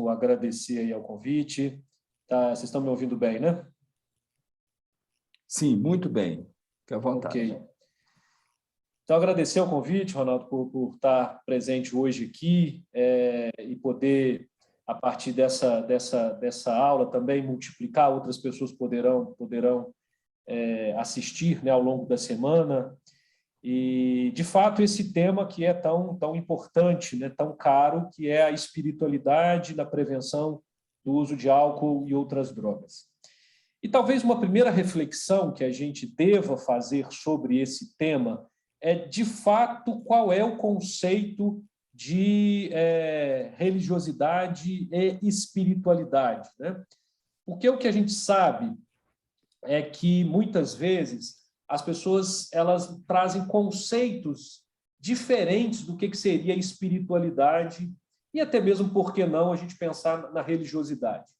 Agradecer aí ao convite. Tá, vocês estão me ouvindo bem, né? Sim, muito bem. Fique à vontade. Ok. Então, agradecer ao convite, Ronaldo, por estar presente hoje aqui e poder, a partir dessa aula, também multiplicar, outras pessoas poderão assistir, né, ao longo da semana. E, de fato, esse tema que é tão importante, né, tão caro, que é a espiritualidade na prevenção do uso de álcool e outras drogas. E talvez uma primeira reflexão que a gente deva fazer sobre esse tema é, de fato, qual é o conceito de religiosidade e espiritualidade, né? Porque o que a gente sabe é que, muitas vezes, as pessoas elas trazem conceitos diferentes do que seria a espiritualidade e até mesmo, por que não, a gente pensar na religiosidade.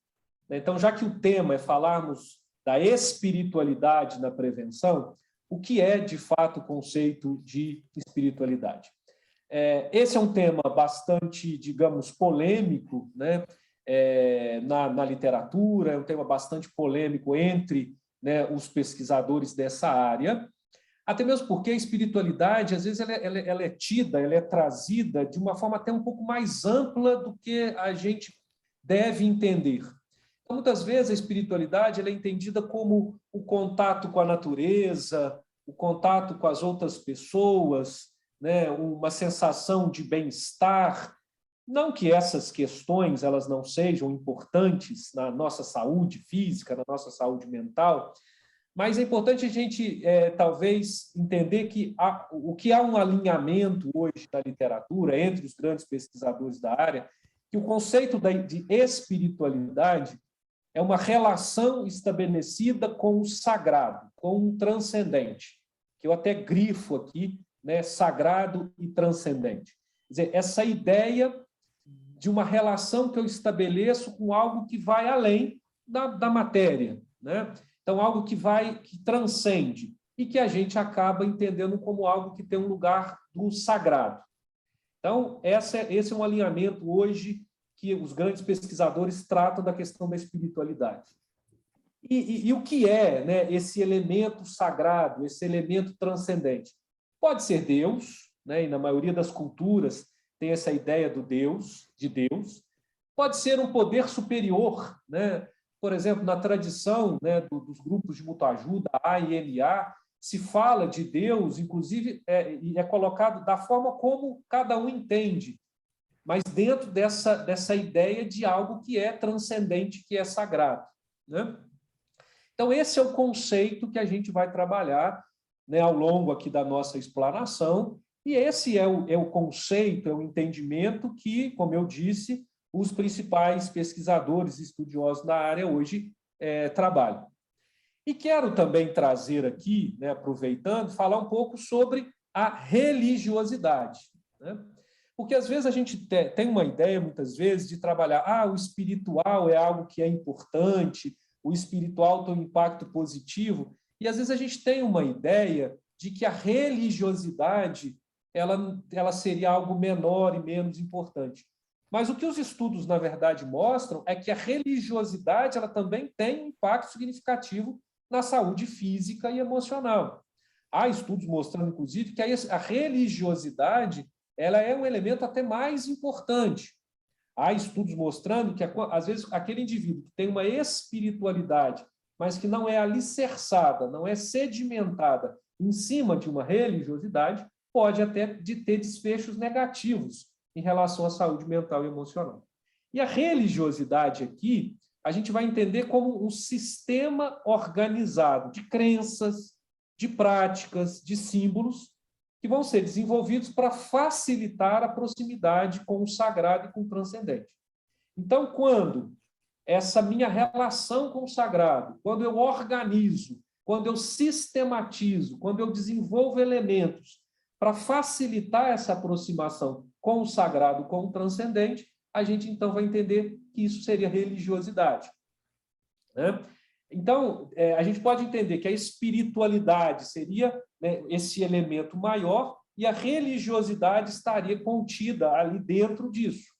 Então, já que o tema é falarmos da espiritualidade na prevenção, o que é, de fato, o conceito de espiritualidade? Esse é um tema bastante, digamos, polêmico, né? Na literatura, é um tema bastante polêmico entre, né, os pesquisadores dessa área, até mesmo porque a espiritualidade, às vezes, ela é tida, ela é trazida de uma forma até um pouco mais ampla do que a gente deve entender. Então, muitas vezes, a espiritualidade ela é entendida como o contato com a natureza, o contato com as outras pessoas, né, uma sensação de bem-estar. Não que essas questões elas não sejam importantes na nossa saúde física, na nossa saúde mental, mas é importante a gente, talvez, entender que o que há um alinhamento hoje na literatura, entre os grandes pesquisadores da área, que o conceito de espiritualidade é uma relação estabelecida com o sagrado, com o transcendente, que eu até grifo aqui, né, sagrado e transcendente. Quer dizer, essa ideia de uma relação que eu estabeleço com algo que vai além da matéria, né? Então, algo que transcende e que a gente acaba entendendo como algo que tem um lugar do sagrado. Então, esse é um alinhamento hoje que os grandes pesquisadores tratam da questão da espiritualidade. E o que é, né, esse elemento sagrado, esse elemento transcendente? Pode ser Deus, né, e na maioria das culturas tem essa ideia de Deus. Pode ser um poder superior, né? Por exemplo, na tradição, né, dos grupos de mutuajuda, A e NA, se fala de Deus, inclusive, é colocado da forma como cada um entende, mas dentro dessa ideia de algo que é transcendente, que é sagrado, né? Então, esse é o conceito que a gente vai trabalhar, né, ao longo aqui da nossa explanação, e esse é o conceito, é o entendimento que, como eu disse, os principais pesquisadores e estudiosos da área hoje trabalham. E quero também trazer aqui, né, aproveitando, falar um pouco sobre a religiosidade, né? Porque, às vezes, a gente tem uma ideia, muitas vezes, de trabalhar, o espiritual é algo que é importante, o espiritual tem um impacto positivo, e, às vezes, a gente tem uma ideia de que a religiosidade ela seria algo menor e menos importante. Mas o que os estudos, na verdade, mostram é que a religiosidade ela também tem um impacto significativo na saúde física e emocional. Há estudos mostrando, inclusive, que a religiosidade ela é um elemento até mais importante. Há estudos mostrando que, às vezes, aquele indivíduo que tem uma espiritualidade, mas que não é alicerçada, não é sedimentada em cima de uma religiosidade, pode até ter desfechos negativos em relação à saúde mental e emocional. E a religiosidade aqui, a gente vai entender como um sistema organizado de crenças, de práticas, de símbolos, que vão ser desenvolvidos para facilitar a proximidade com o sagrado e com o transcendente. Então, quando essa minha relação com o sagrado, quando eu organizo, quando eu sistematizo, quando eu desenvolvo elementos para facilitar essa aproximação com o sagrado, com o transcendente, a gente então vai entender que isso seria religiosidade, né? Então, a gente pode entender que a espiritualidade seria, né, esse elemento maior e a religiosidade estaria contida ali dentro disso,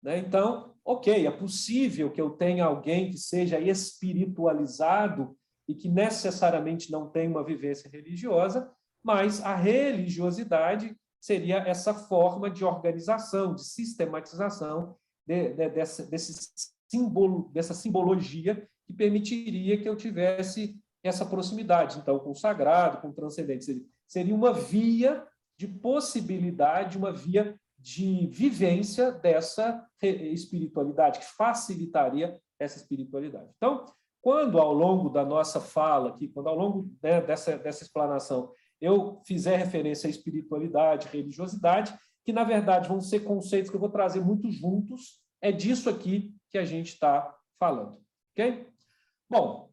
né? Então, ok, é possível que eu tenha alguém que seja espiritualizado e que necessariamente não tenha uma vivência religiosa, mas a religiosidade seria essa forma de organização, de sistematização dessa simbologia que permitiria que eu tivesse essa proximidade, então, com o sagrado, com o transcendente. Seria uma via de possibilidade, uma via de vivência dessa espiritualidade, que facilitaria essa espiritualidade. Então, quando ao longo da nossa fala aqui, quando ao longo dessa explanação, eu fizer referência à espiritualidade, religiosidade, que, na verdade, vão ser conceitos que eu vou trazer muito juntos, é disso aqui que a gente está falando. Ok? Bom,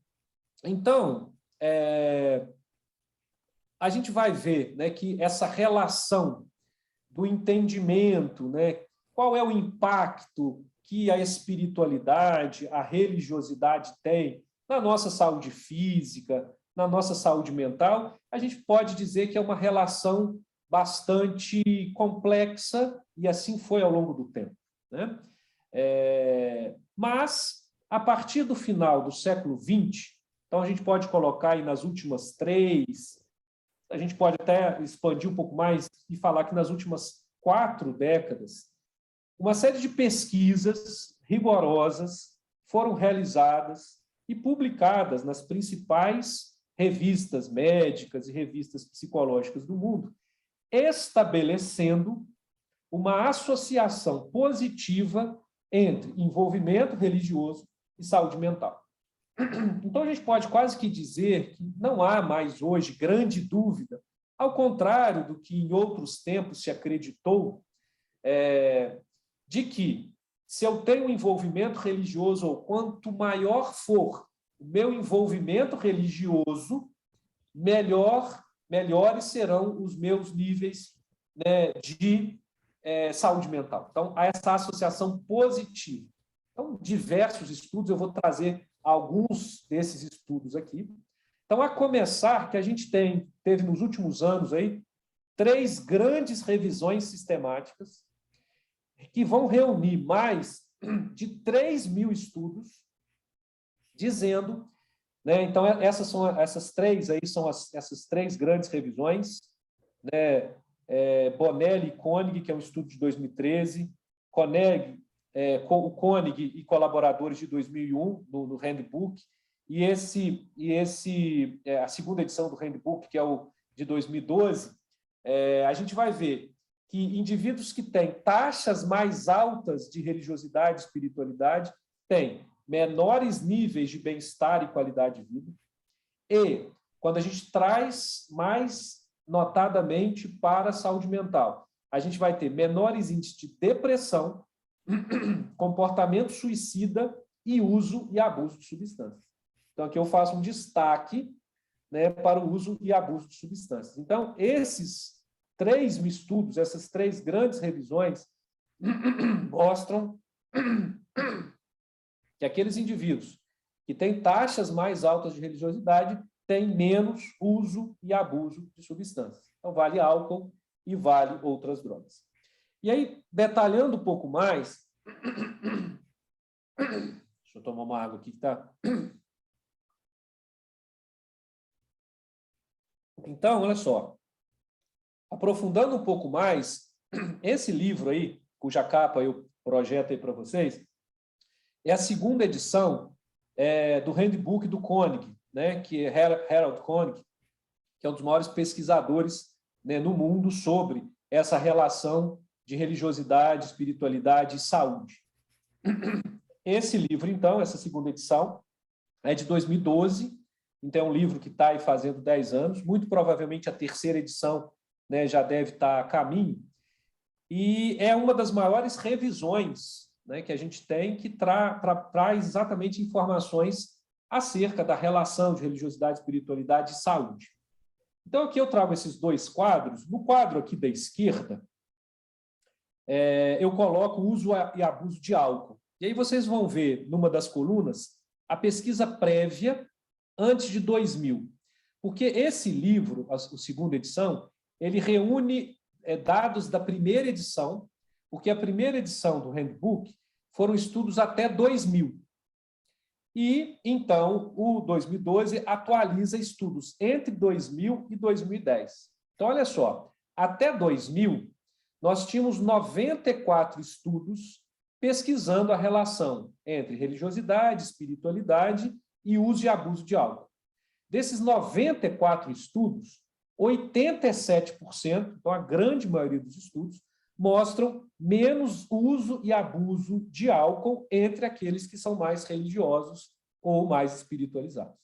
então, a gente vai ver, né, que essa relação do entendimento, né, qual é o impacto que a espiritualidade, a religiosidade tem na nossa saúde física, na nossa saúde mental, a gente pode dizer que é uma relação bastante complexa, e assim foi ao longo do tempo, né? Mas, a partir do final do século XX, então a gente pode colocar aí nas últimas 3, a gente pode até expandir um pouco mais e falar que nas últimas 4 décadas, uma série de pesquisas rigorosas foram realizadas e publicadas nas principais revistas médicas e revistas psicológicas do mundo, estabelecendo uma associação positiva entre envolvimento religioso e saúde mental. Então, a gente pode quase que dizer que não há mais hoje grande dúvida, ao contrário do que em outros tempos se acreditou, de que se eu tenho um envolvimento religioso, ou quanto maior for o meu envolvimento religioso, melhores serão os meus níveis, né, de saúde mental. Então, há essa associação positiva. Então, diversos estudos, eu vou trazer alguns desses estudos aqui. Então, a começar, que a gente teve nos últimos anos aí, 3 grandes revisões sistemáticas que vão reunir mais de 3.000 estudos dizendo, né, então essas 3 aí são essas 3 grandes revisões, né, Bonelli e Koenig, que é um estudo de 2013, o Koenig e colaboradores de 2001 no Handbook, e a segunda edição do Handbook, que é o de 2012, a gente vai ver que indivíduos que têm taxas mais altas de religiosidade e espiritualidade têm menores níveis de bem-estar e qualidade de vida, e quando a gente traz mais notadamente para a saúde mental, a gente vai ter menores índices de depressão, comportamento suicida e uso e abuso de substâncias. Então, aqui eu faço um destaque, né, para o uso e abuso de substâncias. Então, esses 3 estudos, essas 3 grandes revisões, mostram que aqueles indivíduos que têm taxas mais altas de religiosidade têm menos uso e abuso de substâncias. Então, vale álcool e vale outras drogas. E aí, detalhando um pouco mais, deixa eu tomar uma água aqui que está... Então, olha só, aprofundando um pouco mais, esse livro aí, cuja capa eu projeto aí para vocês, é a segunda edição do Handbook do Koenig, né, que é Harold Koenig, que é um dos maiores pesquisadores, né, no mundo sobre essa relação de religiosidade, espiritualidade e saúde. Esse livro, então, essa segunda edição, é de 2012, então é um livro que está aí fazendo 10 anos, muito provavelmente a terceira edição, né, já deve estar a caminho, e é uma das maiores revisões, né, que a gente tem, que traz exatamente informações acerca da relação de religiosidade, espiritualidade e saúde. Então, aqui eu trago esses 2 quadros. No quadro aqui da esquerda, eu coloco o uso e abuso de álcool. E aí vocês vão ver, numa das colunas, a pesquisa prévia antes de 2000. Porque esse livro, a segunda edição, ele reúne dados da primeira edição, porque a primeira edição do Handbook foram estudos até 2000. E, então, o 2012 atualiza estudos entre 2000 e 2010. Então, olha só, até 2000, nós tínhamos 94 estudos pesquisando a relação entre religiosidade, espiritualidade e uso e abuso de álcool. Desses 94 estudos, 87%, então a grande maioria dos estudos, mostram menos uso e abuso de álcool entre aqueles que são mais religiosos ou mais espiritualizados.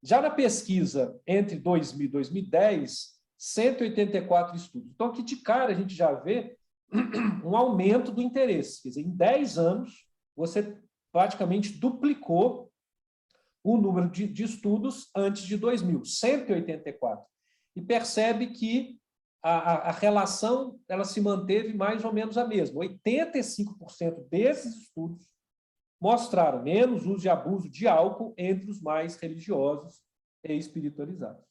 Já na pesquisa entre 2000 e 2010, 184 estudos. Então, aqui de cara a gente já vê um aumento do interesse. Quer dizer, em 10 anos, você praticamente duplicou o número de estudos antes de 2000, 184. E percebe que a relação ela se manteve mais ou menos a mesma. 85% desses estudos mostraram menos uso e abuso de álcool entre os mais religiosos e espiritualizados.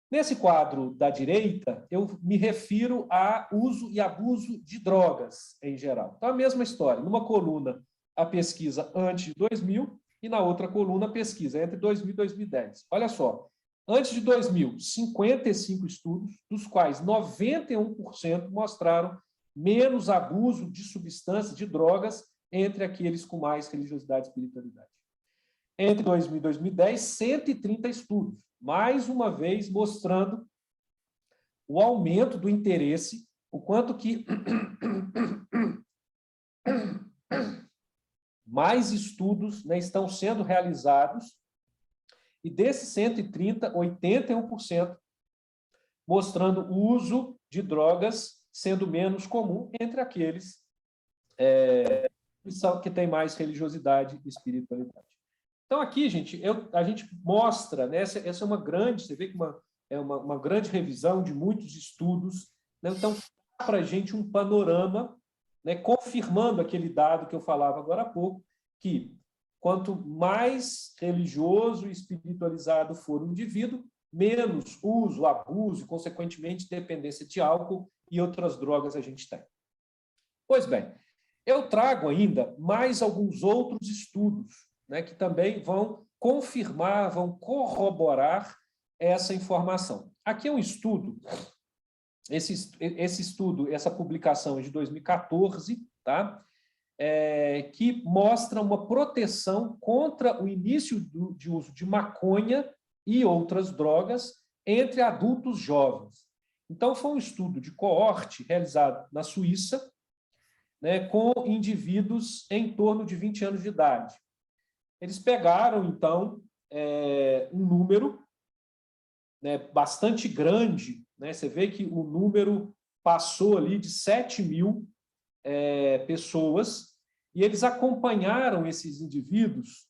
Nesse quadro da direita, eu me refiro a uso e abuso de drogas em geral. Então, a mesma história. Numa coluna, a pesquisa antes de 2000 e na outra coluna, a pesquisa entre 2000 e 2010. Olha só, antes de 2000, 55 estudos, dos quais 91% mostraram menos abuso de substâncias, de drogas, entre aqueles com mais religiosidade e espiritualidade. Entre 2000 e 2010, 130 estudos, mais uma vez mostrando o aumento do interesse, o quanto que mais estudos, né, estão sendo realizados, e desses 130, 81% mostrando o uso de drogas sendo menos comum entre aqueles que têm mais religiosidade e espiritualidade. Então, aqui, gente, a gente mostra, né, essa é uma grande, você vê que é uma grande revisão de muitos estudos, né, então, dá para a gente um panorama, né, confirmando aquele dado que eu falava agora há pouco, que quanto mais religioso e espiritualizado for o indivíduo, menos uso, abuso e, consequentemente, dependência de álcool e outras drogas a gente tem. Pois bem, eu trago ainda mais alguns outros estudos, né, que também vão confirmar, vão corroborar essa informação. Aqui é um estudo, esse estudo, essa publicação é de 2014, tá? Que mostra uma proteção contra o início de uso de maconha e outras drogas entre adultos jovens. Então, foi um estudo de coorte realizado na Suíça, né, com indivíduos em torno de 20 anos de idade. Eles pegaram, então, um número, né, bastante grande, né, você vê que o número passou ali de 7.000 pessoas, e eles acompanharam esses indivíduos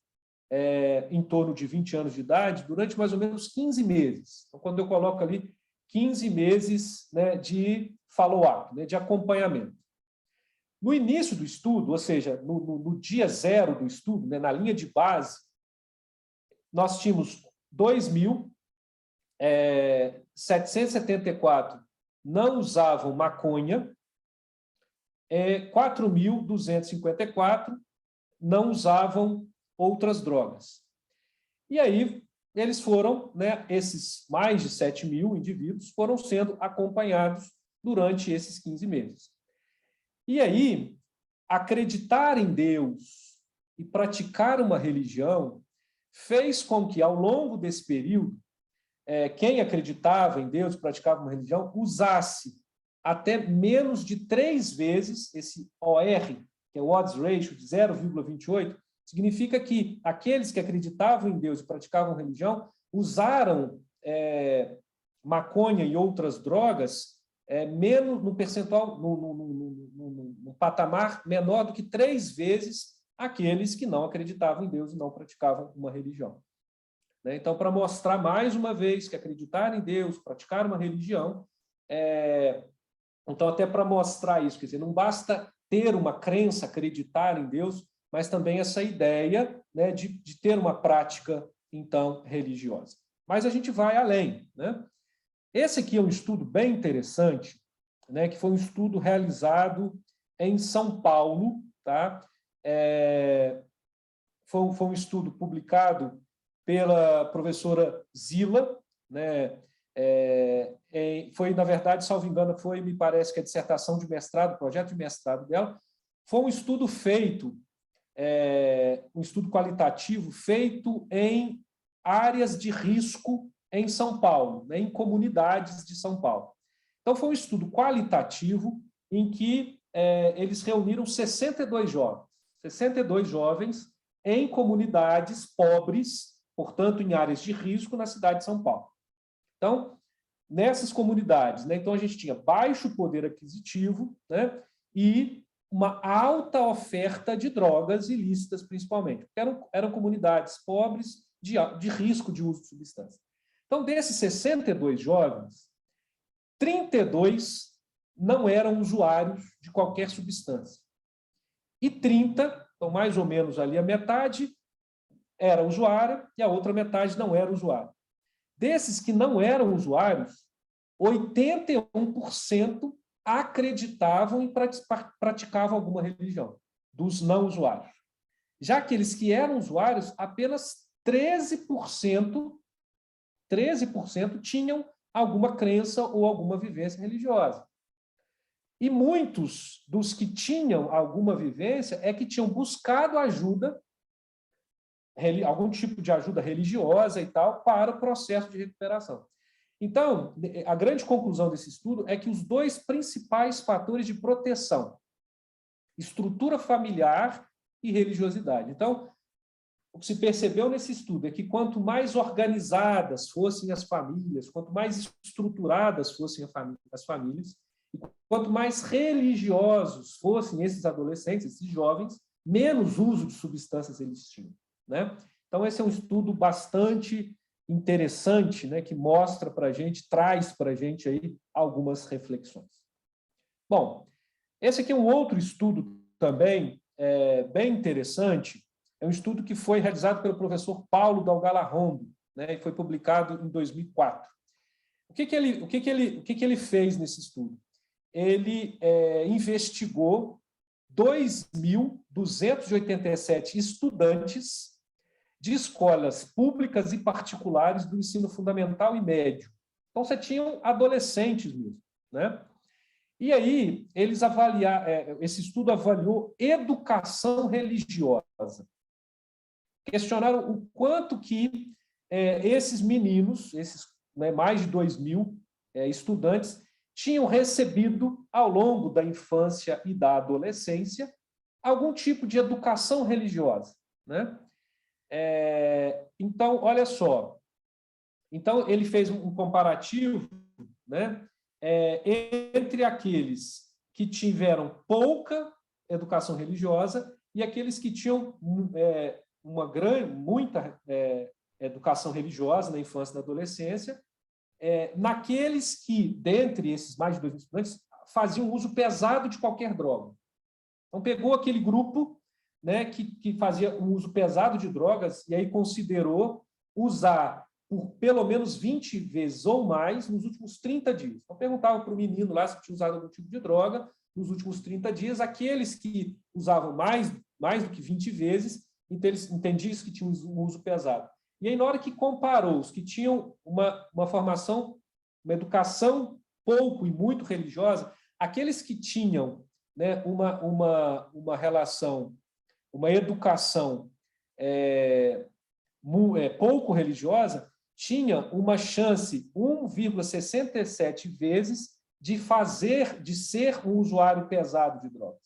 em torno de 20 anos de idade durante mais ou menos 15 meses. Então, quando eu coloco ali 15 meses, né, de follow-up, né, de acompanhamento. No início do estudo, ou seja, no dia zero do estudo, né, na linha de base, nós tínhamos 2.774 não usavam maconha, 4.254 não usavam outras drogas. E aí, eles foram, né, esses mais de 7.000 indivíduos foram sendo acompanhados durante esses 15 meses. E aí, acreditar em Deus e praticar uma religião fez com que, ao longo desse período, quem acreditava em Deus e praticava uma religião usasse até menos de 3 vezes esse OR, que é o odds ratio de 0,28, significa que aqueles que acreditavam em Deus e praticavam religião usaram maconha e outras drogas menos no percentual, no patamar menor do que 3 vezes aqueles que não acreditavam em Deus e não praticavam uma religião. Então, para mostrar mais uma vez que acreditar em Deus, praticar uma religião, então até para mostrar isso, quer dizer, não basta ter uma crença, acreditar em Deus, mas também essa ideia, né, de ter uma prática, então, religiosa. Mas a gente vai além, né? Esse aqui é um estudo bem interessante, né, que foi um estudo realizado em São Paulo, tá? Foi um estudo publicado pela professora Zila, né? Foi, na verdade, salvo engano, me parece que a dissertação de mestrado, projeto de mestrado dela, foi um estudo feito, um estudo qualitativo feito em áreas de risco em São Paulo, né? Em comunidades de São Paulo. Então, foi um estudo qualitativo em que eles reuniram 62 jovens em comunidades pobres, portanto, em áreas de risco na cidade de São Paulo. Então, nessas comunidades, né, então a gente tinha baixo poder aquisitivo, né, e uma alta oferta de drogas ilícitas, principalmente. Eram comunidades pobres de risco de uso de substância. Então, desses 62 jovens, 32 não eram usuários de qualquer substância. E 30, então mais ou menos ali a metade, era usuária e a outra metade não era usuária. Desses que não eram usuários, 81% acreditavam e praticavam alguma religião, dos não usuários. Já aqueles que eram usuários, apenas 13% tinham alguma crença ou alguma vivência religiosa. E muitos dos que tinham alguma vivência que tinham buscado ajuda, algum tipo de ajuda religiosa e tal, para o processo de recuperação. Então, a grande conclusão desse estudo é que os dois principais fatores de proteção, estrutura familiar e religiosidade. Então, o que se percebeu nesse estudo é que quanto mais organizadas fossem as famílias, quanto mais estruturadas fossem as famílias, e quanto mais religiosos fossem esses adolescentes, esses jovens, menos uso de substâncias eles tinham, né? Então, esse é um estudo bastante interessante, né, que mostra para a gente, traz para a gente aí algumas reflexões. Bom, esse aqui é um outro estudo também bem interessante. É um estudo que foi realizado pelo professor Paulo Dalgala Rombo, né, e foi publicado em 2004. O que ele fez nesse estudo? Ele investigou 2.287 estudantes de escolas públicas e particulares do ensino fundamental e médio. Então, você tinha adolescentes mesmo, né? E aí, esse estudo avaliou educação religiosa. Questionaram o quanto que esses meninos, mais de 2.000 estudantes, tinham recebido, ao longo da infância e da adolescência, algum tipo de educação religiosa, né? Então, olha só. Então, ele fez um comparativo, né, entre aqueles que tiveram pouca educação religiosa e aqueles que tinham muita educação religiosa na infância e na adolescência, naqueles que, dentre esses mais de 2.000 estudantes, faziam uso pesado de qualquer droga. Então, pegou aquele grupo, né, que fazia um uso pesado de drogas e aí considerou usar por pelo menos 20 vezes ou mais nos últimos 30 dias. Então, perguntava para o menino lá se tinha usado algum tipo de droga nos últimos 30 dias. Aqueles que usavam mais do que 20 vezes, entendiam que tinham um uso pesado. E aí, na hora que comparou os que tinham uma formação, uma educação pouco e muito religiosa, aqueles que tinham, né, uma relação, uma educação pouco religiosa, tinha uma chance 1,67 vezes de ser um usuário pesado de drogas,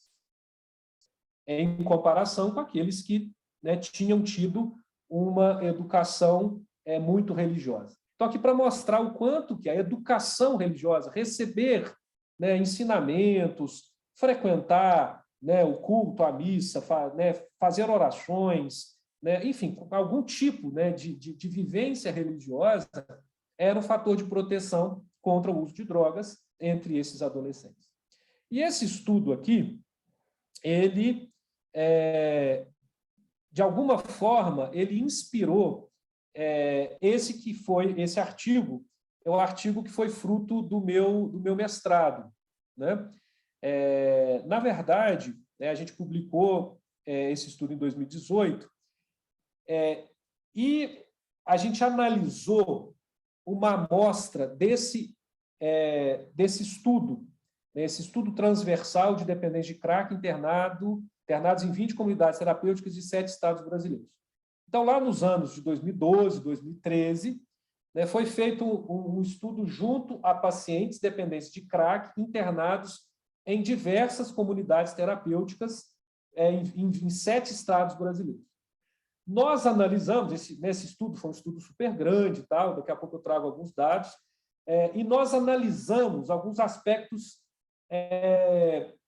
em comparação com aqueles que, né, tinham tido uma educação muito religiosa. Então, aqui para mostrar o quanto que a educação religiosa, receber, né, ensinamentos, frequentar, né, o culto, a missa, né, fazer orações, né, enfim, algum tipo, né, de vivência religiosa era um fator de proteção contra o uso de drogas entre esses adolescentes. E esse estudo aqui, ele, de alguma forma, ele inspirou esse artigo, é o artigo que foi fruto do meu mestrado, né? Na verdade, a gente publicou esse estudo em 2018 e a gente analisou uma amostra desse estudo, esse estudo transversal de dependentes de crack internados em 20 comunidades terapêuticas de 7 estados brasileiros. Então, lá nos anos de 2012, 2013, foi feito um estudo junto a pacientes dependentes de crack internados em diversas comunidades terapêuticas em 7 estados brasileiros. Nós analisamos, nesse estudo, foi um estudo super grande, daqui a pouco eu trago alguns dados, e nós analisamos alguns aspectos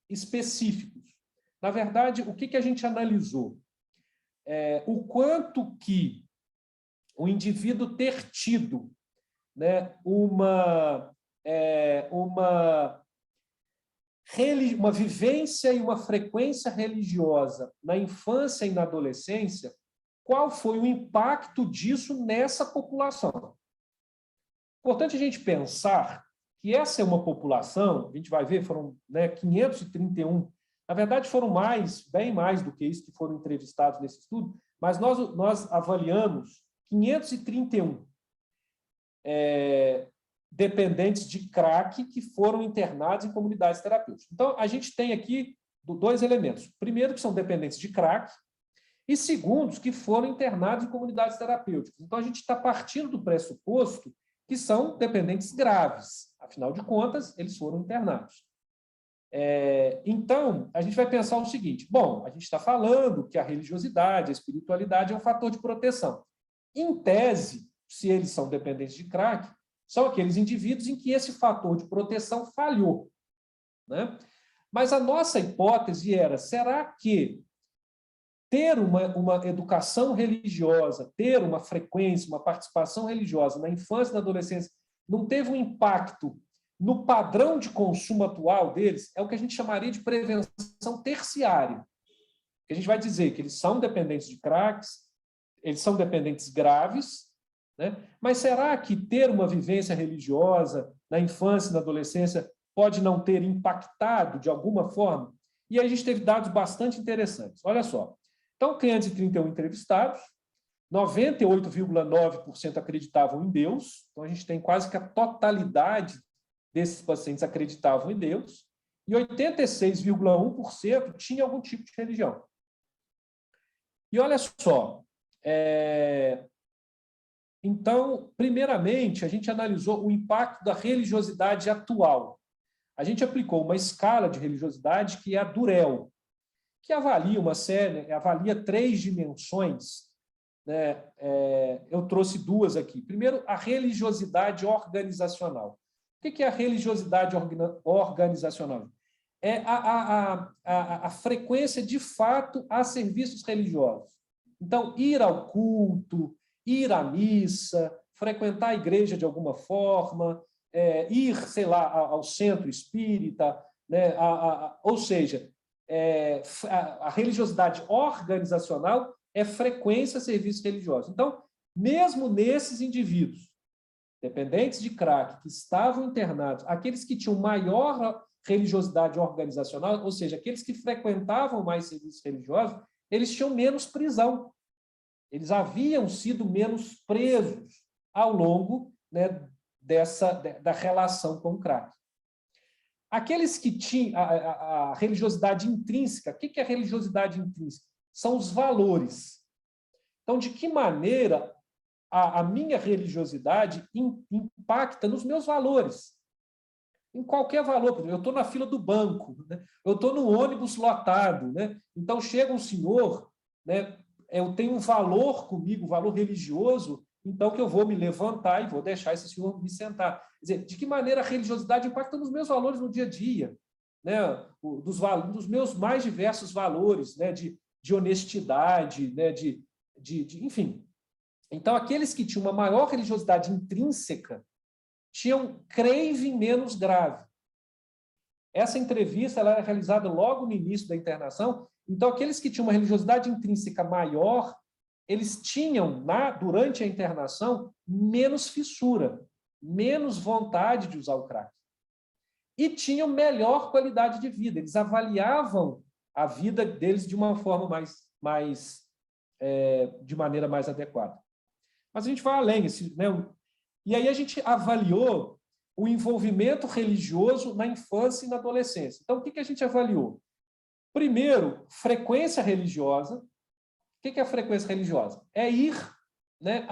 específicos. Na verdade, o que a gente analisou? O quanto que o indivíduo ter tido uma vivência e uma frequência religiosa na infância e na adolescência, qual foi o impacto disso nessa população? Importante a gente pensar que essa é uma população, a gente vai ver, foram 531, na verdade foram bem mais do que isso que foram entrevistados nesse estudo, mas nós avaliamos 531 dependentes de crack que foram internados em comunidades terapêuticas. Então, a gente tem aqui 2 elementos. Primeiro, que são dependentes de crack, e segundos, que foram internados em comunidades terapêuticas. Então, a gente está partindo do pressuposto que são dependentes graves. Afinal de contas, eles foram internados. Então, a gente vai pensar o seguinte: bom, a gente está falando que a religiosidade, a espiritualidade é um fator de proteção. Em tese, se eles são dependentes de crack, são aqueles indivíduos em que esse fator de proteção falhou, Mas a nossa hipótese era: será que ter uma educação religiosa, ter uma frequência, uma participação religiosa na infância e na adolescência não teve um impacto no padrão de consumo atual deles? É o que a gente chamaria de prevenção terciária. A gente vai dizer que eles são dependentes de cracks, eles são dependentes graves, mas será que ter uma vivência religiosa na infância e na adolescência pode não ter impactado de alguma forma? E aí a gente teve dados bastante interessantes. Olha só. Então, 531 entrevistados, 98,9% acreditavam em Deus. Então, a gente tem quase que a totalidade desses pacientes acreditavam em Deus, e 86,1% tinha algum tipo de religião. E olha só, então, primeiramente, a gente analisou o impacto da religiosidade atual. A gente aplicou uma escala de religiosidade que é a Durel, que avalia avalia 3 dimensões. Eu trouxe 2 aqui. Primeiro, a religiosidade organizacional. O que é a religiosidade organizacional? É a frequência, de fato, a serviços religiosos. Então, ir ao culto, ir à missa, frequentar a igreja de alguma forma, ir, sei lá, ao centro espírita, ou seja, a religiosidade organizacional é frequência a serviços religiosos. Então, mesmo nesses indivíduos dependentes de crack que estavam internados, aqueles que tinham maior religiosidade organizacional, ou seja, aqueles que frequentavam mais serviços religiosos, eles tinham menos prisão. Eles haviam sido menos presos ao longo da relação com o crack. Aqueles que tinham a religiosidade intrínseca, o que é a religiosidade intrínseca? São os valores. Então, de que maneira a minha religiosidade impacta nos meus valores? Em qualquer valor. Eu estou na fila do banco, eu estou no ônibus lotado, então chega um senhor, eu tenho um valor comigo, um valor religioso, então que eu vou me levantar e vou deixar esse senhor me sentar. Quer dizer, de que maneira a religiosidade impacta nos meus valores no dia a dia, dos meus mais diversos valores, de honestidade, enfim. Então, aqueles que tinham uma maior religiosidade intrínseca tinham craving menos grave. Essa entrevista ela era realizada logo no início da internação. Então, aqueles que tinham uma religiosidade intrínseca maior, eles tinham, durante a internação, menos fissura, menos vontade de usar o crack. e tinham melhor qualidade de vida. Eles avaliavam a vida deles de uma forma de maneira mais adequada. Mas a gente vai além, né? E aí a gente avaliou o envolvimento religioso na infância e na adolescência. Então, o que a gente avaliou? Primeiro, frequência religiosa. O que é a frequência religiosa? É ir, né,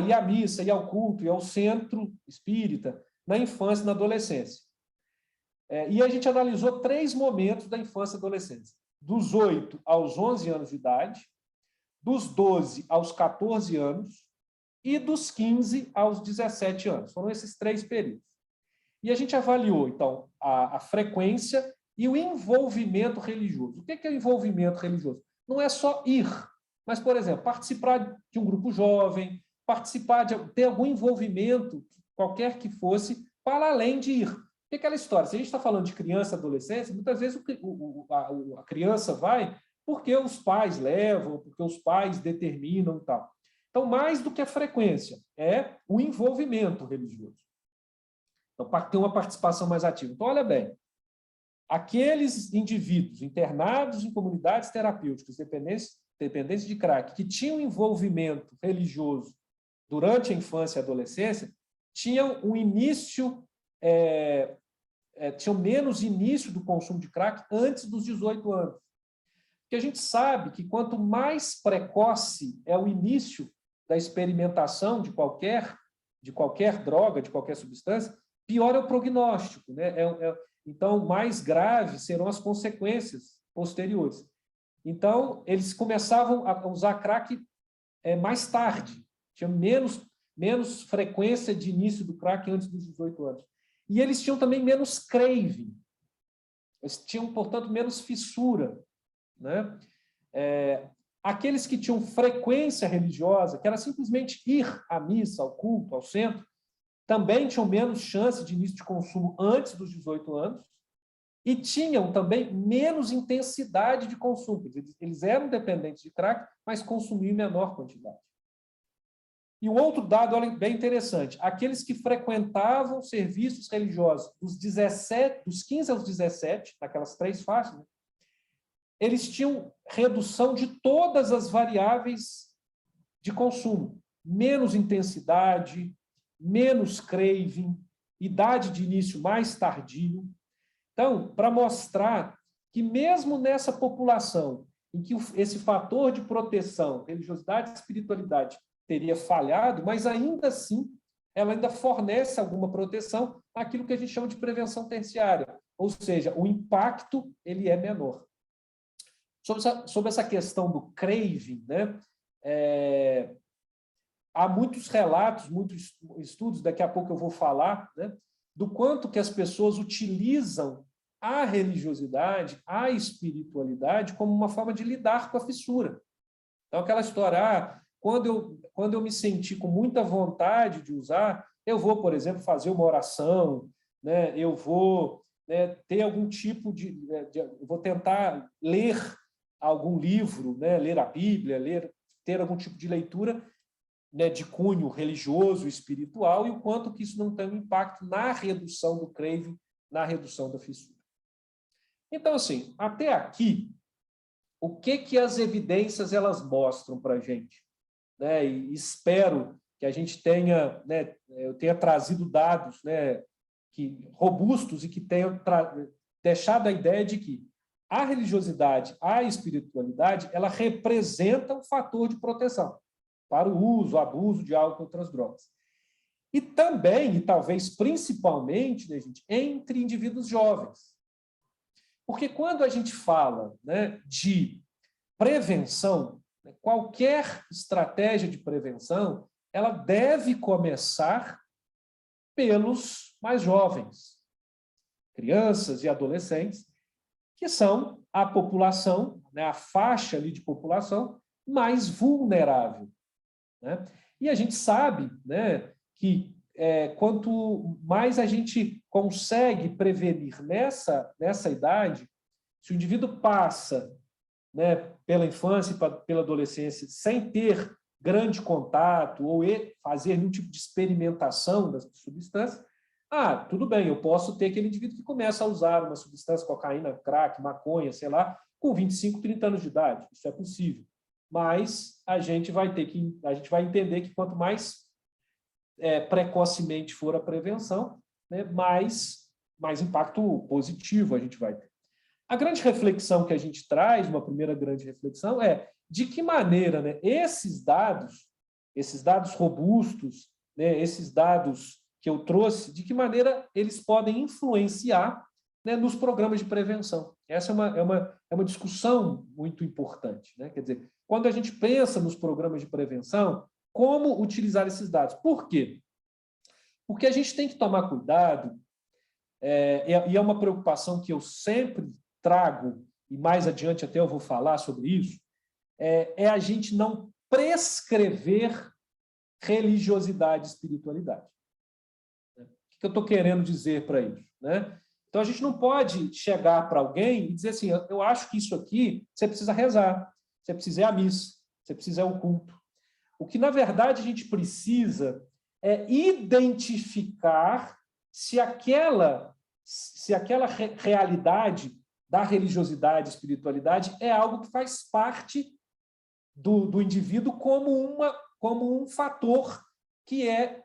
ir à missa, ir ao culto, ir ao centro espírita, na infância e na adolescência. E a gente analisou 3 momentos da infância e adolescência. Dos 8 aos 11 anos de idade, dos 12 aos 14 anos e dos 15 aos 17 anos. Foram esses 3 períodos. E a gente avaliou, então, a frequência e o envolvimento religioso. O que é o envolvimento religioso? Não é só ir, mas, por exemplo, participar de um grupo jovem, ter algum envolvimento, qualquer que fosse, para além de ir. Porque aquela história, se a gente está falando de criança e adolescência, muitas vezes a criança vai porque os pais levam, porque os pais determinam e tal. Então, mais do que a frequência, é o envolvimento religioso. Então, ter uma participação mais ativa. Então, olha bem, aqueles indivíduos internados em comunidades terapêuticas dependentes de crack, que tinham envolvimento religioso durante a infância e adolescência, tinham um início, tinham menos início do consumo de crack antes dos 18 anos. Porque a gente sabe que quanto mais precoce é o início da experimentação de qualquer droga, de qualquer substância, pior é o prognóstico, né? Então, mais graves serão as consequências posteriores. Então, eles começavam a usar crack mais tarde, tinham menos frequência de início do crack antes dos 18 anos. E eles tinham também menos craving, eles tinham, portanto, menos fissura, né? Aqueles que tinham frequência religiosa, que era simplesmente ir à missa, ao culto, ao centro, também tinham menos chance de início de consumo antes dos 18 anos e tinham também menos intensidade de consumo. Eles eram dependentes de crack, mas consumiam em menor quantidade. E um outro dado bem interessante, aqueles que frequentavam serviços religiosos dos 15 aos 17, naquelas 3 faixas, né, eles tinham redução de todas as variáveis de consumo. Menos intensidade, menos craving, idade de início mais tardio. Então, para mostrar que mesmo nessa população em que esse fator de proteção, religiosidade e espiritualidade, teria falhado, mas ainda assim, ela ainda fornece alguma proteção naquilo que a gente chama de prevenção terciária, ou seja, o impacto ele é menor. Sobre essa questão do craving, né, há muitos relatos, muitos estudos, daqui a pouco eu vou falar, né, do quanto que as pessoas utilizam a religiosidade, a espiritualidade, como uma forma de lidar com a fissura. Então, aquela história, quando eu me senti com muita vontade de usar, eu vou, por exemplo, fazer uma oração, né, eu vou, né, ter algum tipo eu vou tentar ler algum livro, né, ler a Bíblia, ter algum tipo de leitura, né, de cunho religioso, espiritual, e o quanto que isso não tem um impacto na redução do craving, na redução da fissura. Então, assim, até aqui, o que as evidências elas mostram para a gente? Né? E espero que a gente tenha, né, eu tenha trazido dados, né, robustos e que tenham deixado a ideia de que a religiosidade, a espiritualidade, ela representa um fator de proteção para o uso, abuso de álcool e outras drogas. E também, e talvez principalmente, né, gente, entre indivíduos jovens. Porque quando a gente fala, né, de prevenção, né, qualquer estratégia de prevenção, ela deve começar pelos mais jovens, crianças e adolescentes, que são a população, né, a faixa ali de população mais vulnerável. Né? E a gente sabe, né, que quanto mais a gente consegue prevenir nessa idade, se o indivíduo passa, né, pela infância e pela adolescência sem ter grande contato ou fazer nenhum tipo de experimentação das substâncias, Ah, tudo bem, eu posso ter aquele indivíduo que começa a usar uma substância, cocaína, crack, maconha, sei lá, com 25, 30 anos de idade. Isso é possível. Mas a gente vai entender que quanto mais precocemente for a prevenção, né, mais impacto positivo a gente vai ter. A grande reflexão que a gente traz, uma primeira grande reflexão, é de que maneira, né, esses dados robustos, né, esses dados que eu trouxe, de que maneira eles podem influenciar, né, nos programas de prevenção. Essa é uma discussão muito importante, né? Quer dizer, quando a gente pensa nos programas de prevenção, como utilizar esses dados? Por quê? Porque a gente tem que tomar cuidado, e é uma preocupação que eu sempre trago, e mais adiante até eu vou falar sobre isso, é a gente não prescrever religiosidade e espiritualidade. O que eu estou querendo dizer para isso? Né? Então, a gente não pode chegar para alguém e dizer assim, eu acho que isso aqui você precisa rezar, você precisa ir à missa, você precisa ir ao culto. O que, na verdade, a gente precisa é identificar se aquela realidade da religiosidade e espiritualidade é algo que faz parte do indivíduo como um fator que é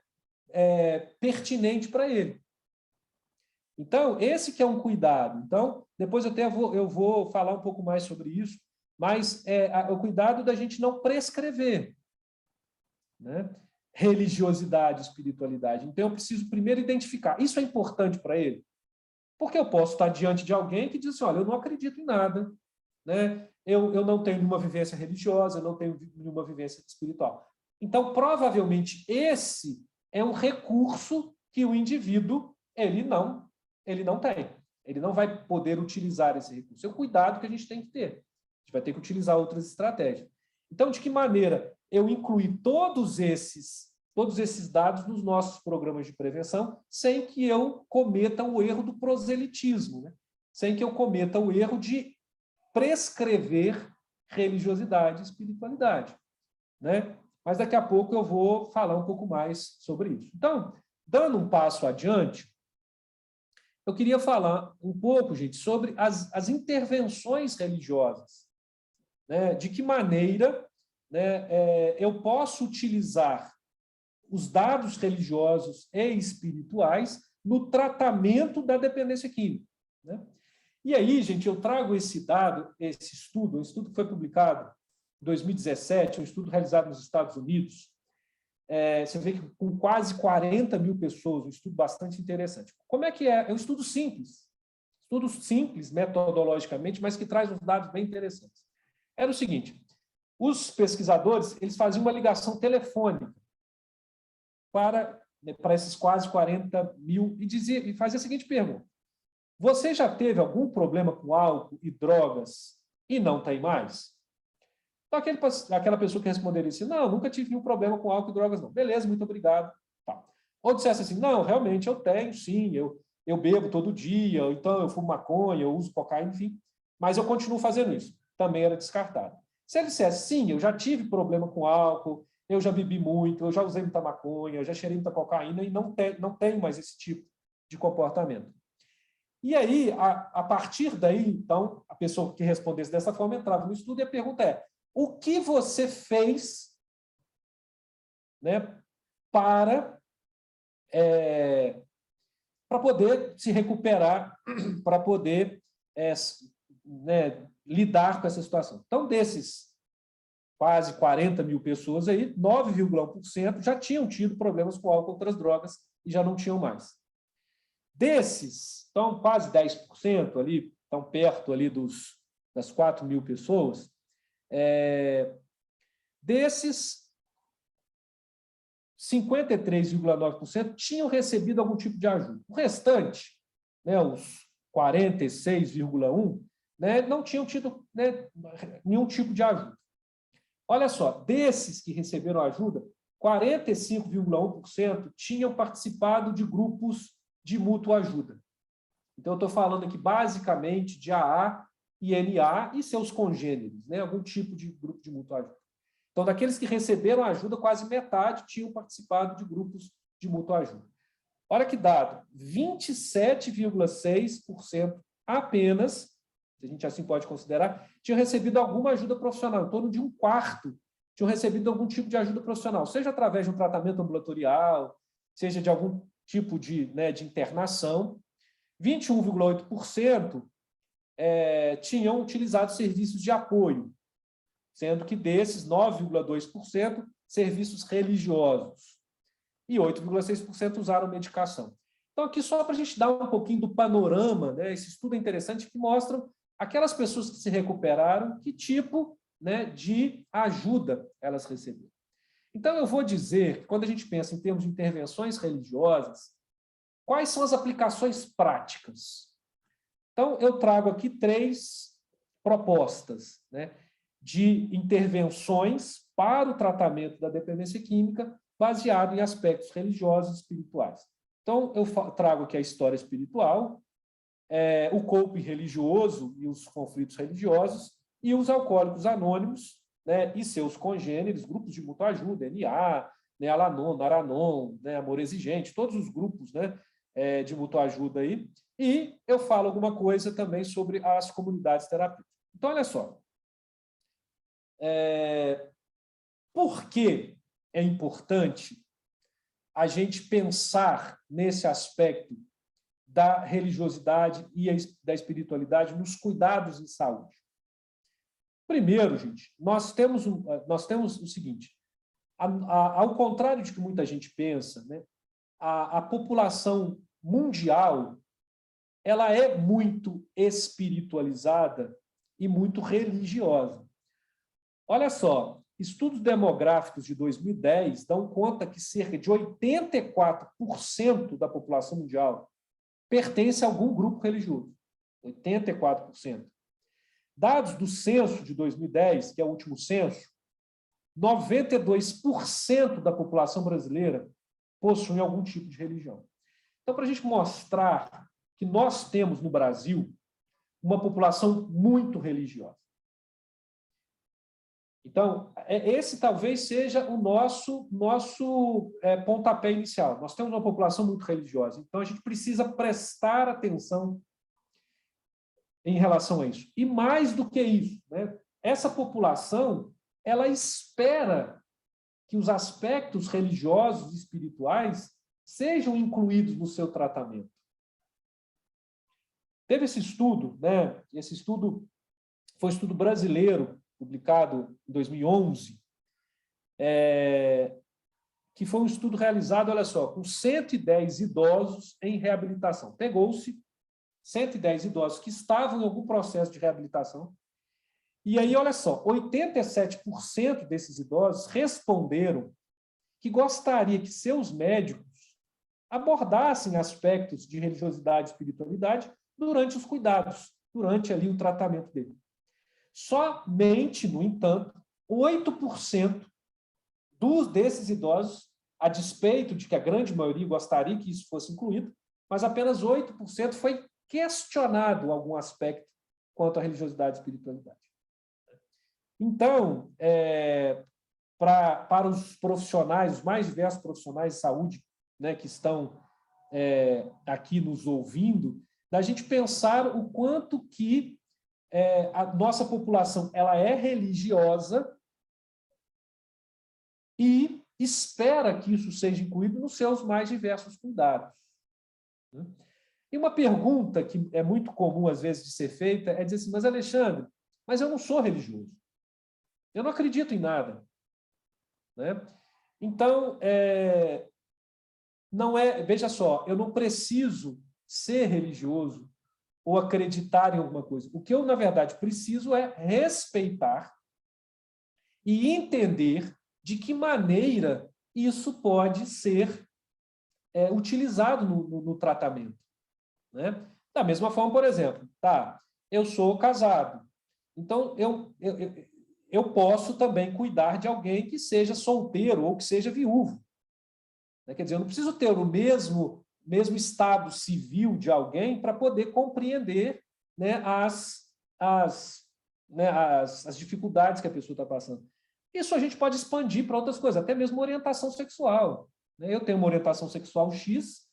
pertinente para ele. Então, esse que é um cuidado. Então, depois eu vou falar um pouco mais sobre isso, mas o cuidado da gente não prescrever, né, religiosidade, espiritualidade. Então, eu preciso primeiro identificar. Isso é importante para ele? Porque eu posso estar diante de alguém que diz assim, olha, eu não acredito em nada, né? Eu não tenho nenhuma vivência religiosa, eu não tenho nenhuma vivência espiritual. Então, provavelmente, esse é um recurso que o indivíduo ele não tem. Ele não vai poder utilizar esse recurso. É o cuidado que a gente tem que ter. A gente vai ter que utilizar outras estratégias. Então, de que maneira eu incluir todos esses dados nos nossos programas de prevenção sem que eu cometa o erro do proselitismo, né? Sem que eu cometa o erro de prescrever religiosidade e espiritualidade, né? Mas daqui a pouco eu vou falar um pouco mais sobre isso. Então, dando um passo adiante, eu queria falar um pouco, gente, sobre as intervenções religiosas, né? De que maneira, né, eu posso utilizar os dados religiosos e espirituais no tratamento da dependência química, né? E aí, gente, eu trago esse dado, esse estudo, um estudo que foi publicado em 2017, um estudo realizado nos Estados Unidos. Você vê que com quase 40 mil pessoas, um estudo bastante interessante. Como é que é? É um estudo simples, metodologicamente, mas que traz uns dados bem interessantes. Era o seguinte, os pesquisadores eles faziam uma ligação telefônica para esses quase 40 mil e fazia a seguinte pergunta: você já teve algum problema com álcool e drogas e não tem mais? Então, aquela pessoa que responderia assim, não, nunca tive nenhum problema com álcool e drogas, não. Beleza, muito obrigado. Tá. Ou dissesse assim, não, realmente eu tenho, sim, eu bebo todo dia, então eu fumo maconha, eu uso cocaína, enfim, mas eu continuo fazendo isso. Também era descartado. Se ele dissesse, sim, eu já tive problema com álcool, eu já bebi muito, eu já usei muita maconha, eu já cheirei muita cocaína e não tenho mais esse tipo de comportamento. E aí, a partir daí, então, a pessoa que respondesse dessa forma entrava no estudo e a pergunta é: o que você fez, né, para poder se recuperar, para poder né, lidar com essa situação? Então, desses quase 40 mil pessoas aí, 9,1% já tinham tido problemas com álcool e outras drogas e já não tinham mais. Desses, então, quase 10% ali, estão perto ali das 4 mil pessoas, desses, 53,9% tinham recebido algum tipo de ajuda. O restante, né, os 46,1%, né, não tinham tido, né, nenhum tipo de ajuda. Olha só, desses que receberam ajuda, 45,1% tinham participado de grupos de mútua ajuda. Então, eu estou falando aqui basicamente de AA e NA e seus congêneres, né, algum tipo de grupo de mútua ajuda. Então, daqueles que receberam ajuda, quase metade tinham participado de grupos de mútua ajuda. Olha que dado, 27,6% apenas, se a gente assim pode considerar, tinham recebido alguma ajuda profissional, em torno de 1/4 tinham recebido algum tipo de ajuda profissional, seja através de um tratamento ambulatorial, seja de algum tipo de internação. 21,8% tinham utilizado serviços de apoio, sendo que desses, 9,2% serviços religiosos e 8,6% usaram medicação. Então, aqui só para a gente dar um pouquinho do panorama, esse estudo é interessante que mostra aquelas pessoas que se recuperaram, que tipo de ajuda elas receberam. Então, eu vou dizer que quando a gente pensa em termos de intervenções religiosas, quais são as aplicações práticas? Então, eu trago aqui 3 propostas de intervenções para o tratamento da dependência química baseado em aspectos religiosos e espirituais. Então, eu trago aqui a história espiritual, o coping religioso e os conflitos religiosos, e os alcoólicos anônimos e seus congêneres, grupos de mútua ajuda, NA, Al-Anon, Naranon, Amor Exigente, todos os grupos de mútua ajuda aí. E eu falo alguma coisa também sobre as comunidades terapêuticas. Então, olha só. Por que é importante a gente pensar nesse aspecto da religiosidade e da espiritualidade nos cuidados em saúde? Primeiro, gente, nós temos o seguinte, ao contrário de que muita gente pensa, a população mundial ela é muito espiritualizada e muito religiosa. Olha só, estudos demográficos de 2010 dão conta que cerca de 84% da população mundial pertence a algum grupo religioso. 84%. Dados do censo de 2010, que é o último censo, 92% da população brasileira possui algum tipo de religião. Então, para a gente mostrar que nós temos no Brasil uma população muito religiosa. Então, esse talvez seja o nosso pontapé inicial. Nós temos uma população muito religiosa, então a gente precisa prestar atenção em relação a isso. E mais do que isso, essa população, ela espera que os aspectos religiosos e espirituais sejam incluídos no seu tratamento. Teve esse estudo, esse estudo foi um estudo brasileiro, publicado em 2011, que foi um estudo realizado, olha só, com 110 idosos em reabilitação. Pegou-se 110 idosos que estavam em algum processo de reabilitação, e aí, olha só, 87% desses idosos responderam que gostaria que seus médicos abordassem aspectos de religiosidade e espiritualidade durante os cuidados, durante ali o tratamento dele. Somente, no entanto, 8% desses idosos, a despeito de que a grande maioria gostaria que isso fosse incluído, mas apenas 8% foi questionado algum aspecto quanto à religiosidade e espiritualidade. Então, para os profissionais, os mais diversos profissionais de saúde que estão aqui nos ouvindo, da gente pensar o quanto que a nossa população ela é religiosa e espera que isso seja incluído nos seus mais diversos cuidados. E uma pergunta que é muito comum, às vezes, de ser feita é dizer assim, mas, Alexandre, mas eu não sou religioso. Eu não acredito em nada. Então, veja só, eu não preciso ser religioso ou acreditar em alguma coisa. O que eu, na verdade, preciso é respeitar e entender de que maneira isso pode ser utilizado no tratamento. Da mesma forma, por exemplo, eu sou casado, então eu posso também cuidar de alguém que seja solteiro ou que seja viúvo. Quer dizer, eu não preciso ter o mesmo estado civil de alguém para poder compreender as dificuldades que a pessoa está passando. Isso a gente pode expandir para outras coisas, até mesmo orientação sexual. Eu tenho uma orientação sexual X,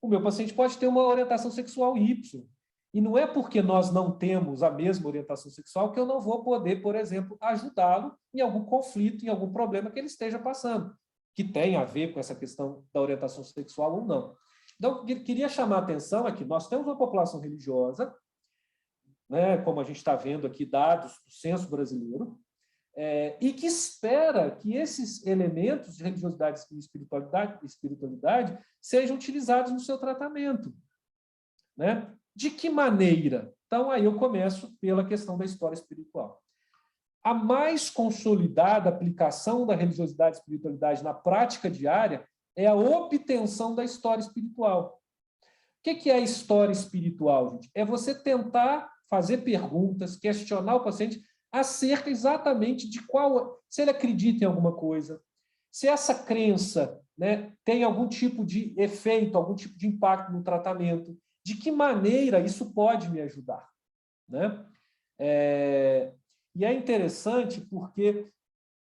O meu paciente pode ter uma orientação sexual Y. E não é porque nós não temos a mesma orientação sexual que eu não vou poder, por exemplo, ajudá-lo em algum conflito, em algum problema que ele esteja passando, que tem a ver com essa questão da orientação sexual ou não. Então, eu queria chamar a atenção aqui, nós temos uma população religiosa, né, como a gente está vendo aqui, dados do censo brasileiro, e que espera que esses elementos de religiosidade e espiritualidade sejam utilizados no seu tratamento. Né? De que maneira? Então, aí eu começo pela questão da história espiritual. A mais consolidada aplicação da religiosidade e espiritualidade na prática diária é a obtenção da história espiritual. O que é a história espiritual, gente? É você tentar fazer perguntas, questionar o paciente acerca exatamente de qual, se ele acredita em alguma coisa, se essa crença, né, tem algum tipo de efeito, algum tipo de impacto no tratamento, de que maneira isso pode me ajudar. Né? E é interessante porque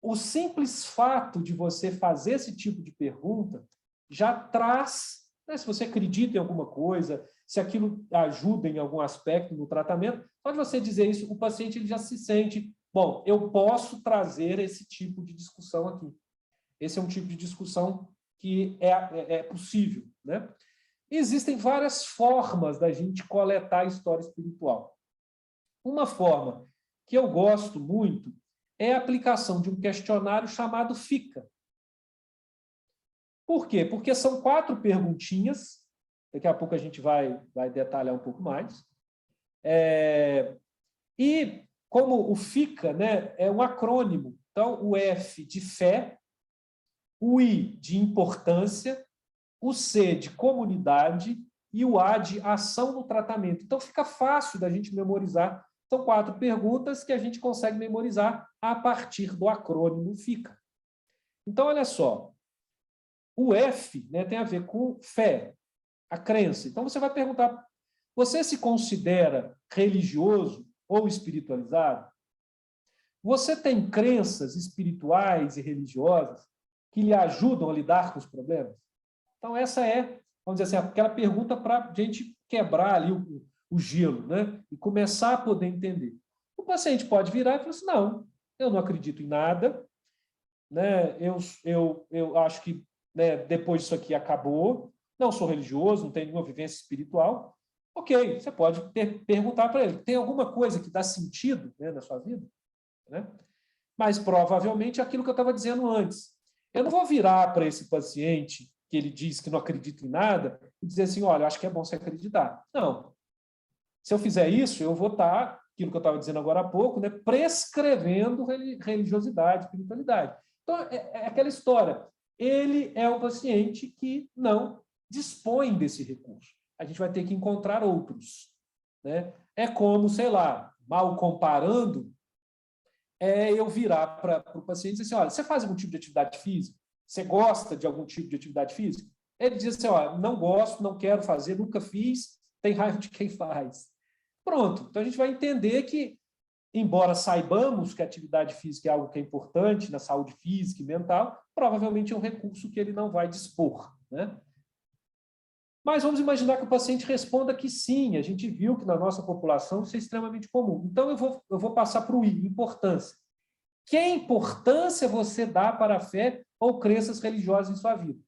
o simples fato de você fazer esse tipo de pergunta já traz, né, se você acredita em alguma coisa, se aquilo ajuda em algum aspecto no tratamento, só de você dizer isso, o paciente ele já se sente, bom, eu posso trazer esse tipo de discussão aqui. Esse é um tipo de discussão que é possível. Né? Existem várias formas da gente coletar a história espiritual. Uma forma que eu gosto muito é a aplicação de um questionário chamado FICA. Por quê? Porque são 4 perguntinhas, daqui a pouco a gente vai detalhar um pouco mais. E como o FICA, né, é um acrônimo, então o F de fé, o I de importância, o C de comunidade e o A de ação no tratamento. Então, fica fácil da gente memorizar. São 4 perguntas que a gente consegue memorizar a partir do acrônimo FICA. Então, olha só. O F, né, tem a ver com fé, a crença. Então, você vai perguntar, você se considera religioso ou espiritualizado? Você tem crenças espirituais e religiosas que lhe ajudam a lidar com os problemas? Então, essa é, vamos dizer assim, aquela pergunta para a gente quebrar ali o gelo, né? E começar a poder entender. O paciente pode virar e falar assim, não, eu não acredito em nada, né? Eu acho que, né, depois disso aqui acabou, não sou religioso, não tenho nenhuma vivência espiritual. Ok, você pode perguntar para ele, tem alguma coisa que dá sentido, né, na sua vida? Né? Mas, provavelmente, é aquilo que eu estava dizendo antes. Eu não vou virar para esse paciente que ele diz que não acredita em nada, e dizer assim, olha, acho que é bom você acreditar. Não. Se eu fizer isso, eu vou estar, aquilo que eu estava dizendo agora há pouco, né, prescrevendo religiosidade, espiritualidade. Então, é aquela história. Ele é um paciente que não dispõe desse recurso. A gente vai ter que encontrar outros. Né? É como, sei lá, mal comparando, eu virar para o paciente e dizer assim, olha, você faz algum tipo de atividade física? Você gosta de algum tipo de atividade física? Ele diz assim, ó, não gosto, não quero fazer, nunca fiz, tem raiva de quem faz. Pronto. Então, a gente vai entender que, embora saibamos que a atividade física é algo que é importante na saúde física e mental, provavelmente é um recurso que ele não vai dispor. Né? Mas vamos imaginar que o paciente responda que sim, a gente viu que na nossa população isso é extremamente comum. Então, eu vou passar para o I, importância. Que importância você dá para a fé ou crenças religiosas em sua vida?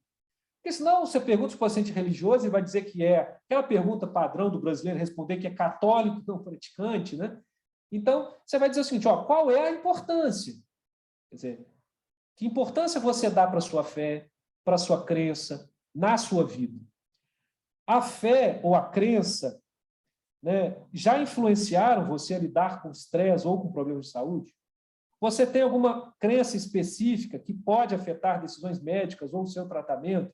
Porque senão você pergunta se o paciente religioso e vai dizer que é aquela pergunta padrão do brasileiro responder que é católico, não praticante, né? Então, você vai dizer o seguinte, ó, qual é a importância? Quer dizer, que importância você dá para a sua fé, para a sua crença, na sua vida? A fé ou a crença, né, já influenciaram você a lidar com estresse ou com problemas de saúde? Você tem alguma crença específica que pode afetar decisões médicas ou o seu tratamento?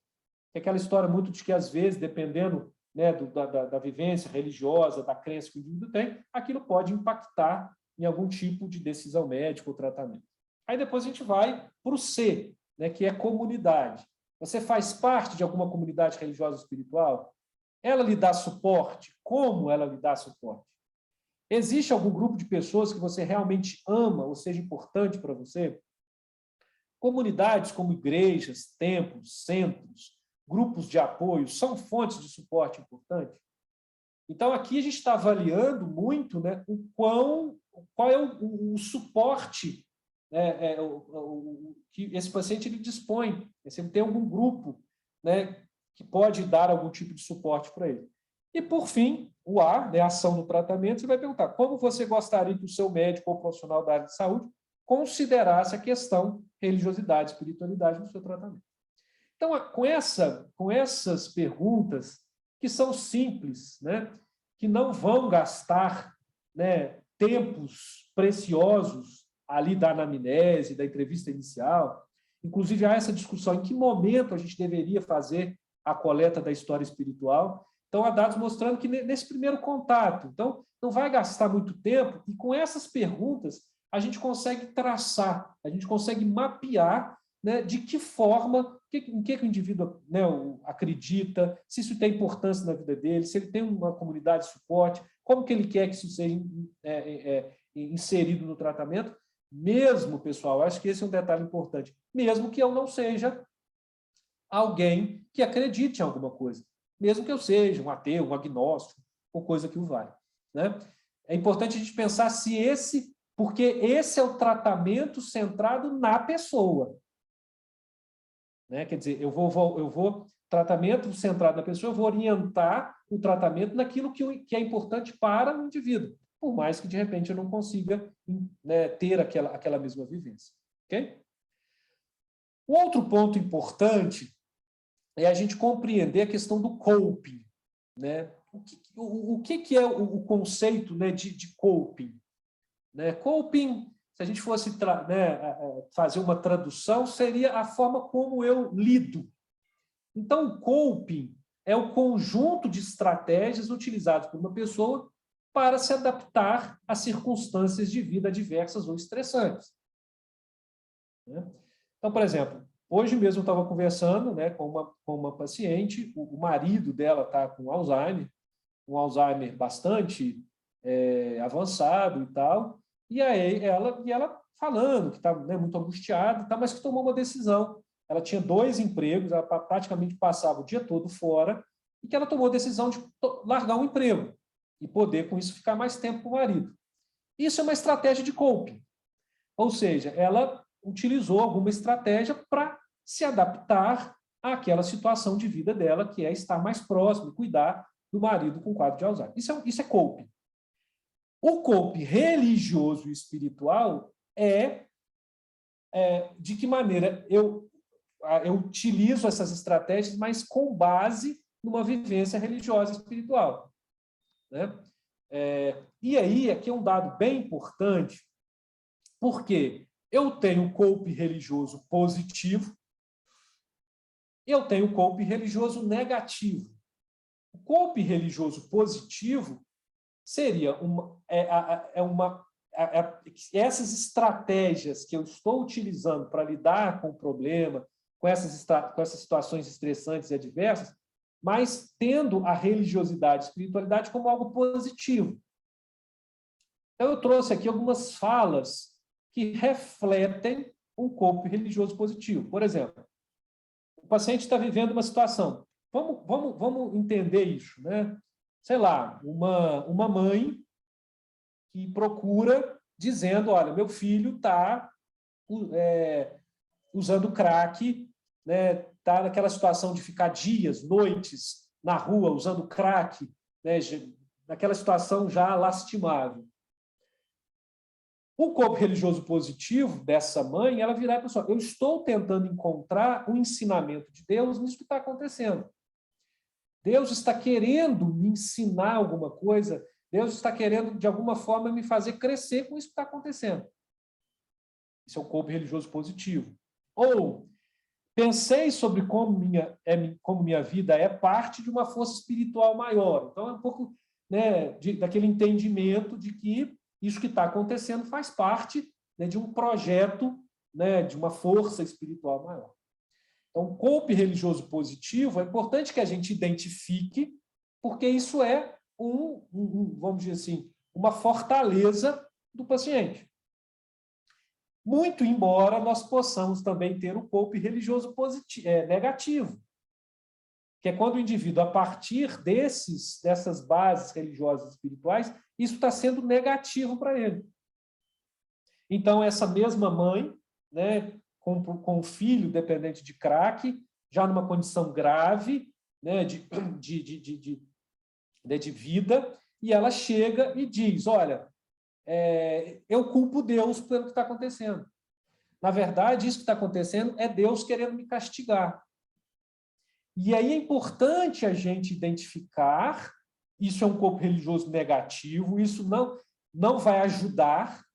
É aquela história muito de que, às vezes, dependendo, né, da vivência religiosa, da crença que o indivíduo tem, aquilo pode impactar em algum tipo de decisão médica ou tratamento. Aí depois a gente vai para o C, né, que é comunidade. Você faz parte de alguma comunidade religiosa ou espiritual? Ela lhe dá suporte? Como ela lhe dá suporte? Existe algum grupo de pessoas que você realmente ama ou seja importante para você? Comunidades como igrejas, templos, centros, grupos de apoio são fontes de suporte importantes? Então, aqui a gente está avaliando muito, né, qual é o suporte que esse paciente ele dispõe, se ele tem algum grupo, né, que pode dar algum tipo de suporte para ele. E, por fim, o A, né, a ação no tratamento, você vai perguntar como você gostaria que o seu médico ou profissional da área de saúde considerasse a questão religiosidade, espiritualidade no seu tratamento. Então, com essas perguntas, que são simples, né, que não vão gastar, né, tempos preciosos ali da anamnese, da entrevista inicial, inclusive há essa discussão em que momento a gente deveria fazer a coleta da história espiritual. Então, há dados mostrando que nesse primeiro contato, então, não vai gastar muito tempo, e com essas perguntas a gente consegue traçar, a gente consegue mapear, né, de que forma, em que o indivíduo, né, acredita, se isso tem importância na vida dele, se ele tem uma comunidade de suporte, como que ele quer que isso seja inserido no tratamento, mesmo, pessoal, acho que esse é um detalhe importante, mesmo que eu não seja alguém que acredite em alguma coisa, mesmo que eu seja um ateu, um agnóstico, ou coisa que o valha, né? É importante a gente pensar porque esse é o tratamento centrado na pessoa. Né? Quer dizer, eu vou tratamento centrado na pessoa, eu vou orientar o tratamento naquilo que é importante para o indivíduo, por mais que, de repente, eu não consiga, né, ter aquela mesma vivência. Okay? O outro ponto importante é a gente compreender a questão do coping. Né? O que é o conceito, né, de coping? Né? Coping, se a gente fosse fazer uma tradução, seria a forma como eu lido. Então, o coping é o conjunto de estratégias utilizadas por uma pessoa para se adaptar a circunstâncias de vida adversas ou estressantes. Então, por exemplo, hoje mesmo eu estava conversando, né, com uma paciente, o marido dela está com Alzheimer, um Alzheimer bastante avançado e tal, e aí ela falando que está, né, muito angustiada, tá, mas que tomou uma decisão. Ela tinha 2 empregos, ela praticamente passava o dia todo fora, e que ela tomou a decisão de largar um emprego e poder, com isso, ficar mais tempo com o marido. Isso é uma estratégia de coping. Ou seja, ela utilizou alguma estratégia para se adaptar àquela situação de vida dela, que é estar mais próximo, cuidar do marido com quadro de Alzheimer. Isso é coping. O coping religioso e espiritual é de que maneira eu utilizo essas estratégias, mas com base numa vivência religiosa e espiritual. Né? E aí, aqui é um dado bem importante, porque eu tenho o coping religioso positivo, eu tenho o coping religioso negativo. O coping religioso positivo seria essas estratégias que eu estou utilizando para lidar com o problema, com essas situações estressantes e adversas, mas tendo a religiosidade e a espiritualidade como algo positivo. Então, eu trouxe aqui algumas falas que refletem um coping religioso positivo. Por exemplo, o paciente está vivendo uma situação. Vamos entender isso, né? Sei lá, uma mãe que procura dizendo, olha, meu filho está usando crack, né? Está naquela situação de ficar dias, noites na rua usando crack, né? Naquela situação já lastimável. O coping religioso positivo dessa mãe, ela virar e falar, eu estou tentando encontrar o ensinamento de Deus nisso que está acontecendo. Deus está querendo me ensinar alguma coisa, Deus está querendo, de alguma forma, me fazer crescer com isso que está acontecendo. Isso é o coping religioso positivo. Ou, pensei sobre como minha vida é parte de uma força espiritual maior. Então, é um pouco, né, daquele entendimento de que isso que está acontecendo faz parte, né, de um projeto, né, de uma força espiritual maior. Então, o coping religioso positivo é importante que a gente identifique, porque isso é vamos dizer assim, uma fortaleza do paciente. Muito embora nós possamos também ter o coping religioso negativo. que é quando o indivíduo, a partir dessas bases religiosas e espirituais, isso está sendo negativo para ele. Então, essa mesma mãe, né, com um filho dependente de crack, já numa condição grave, né, de vida, e ela chega e diz, olha, eu culpo Deus pelo que está acontecendo. Na verdade, isso que está acontecendo é Deus querendo me castigar. E aí é importante a gente identificar, isso é um corpo religioso negativo, isso não vai ajudar,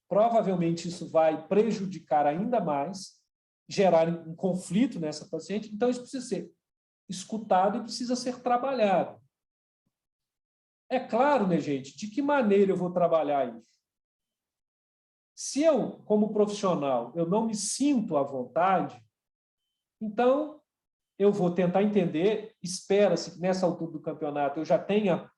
provavelmente isso vai prejudicar ainda mais, gerar um conflito nessa paciente, então isso precisa ser escutado e precisa ser trabalhado. É claro, né, gente, de que maneira eu vou trabalhar isso? Se eu, como profissional, eu não me sinto à vontade, então eu vou tentar entender, espera-se que nessa altura do campeonato eu já tenha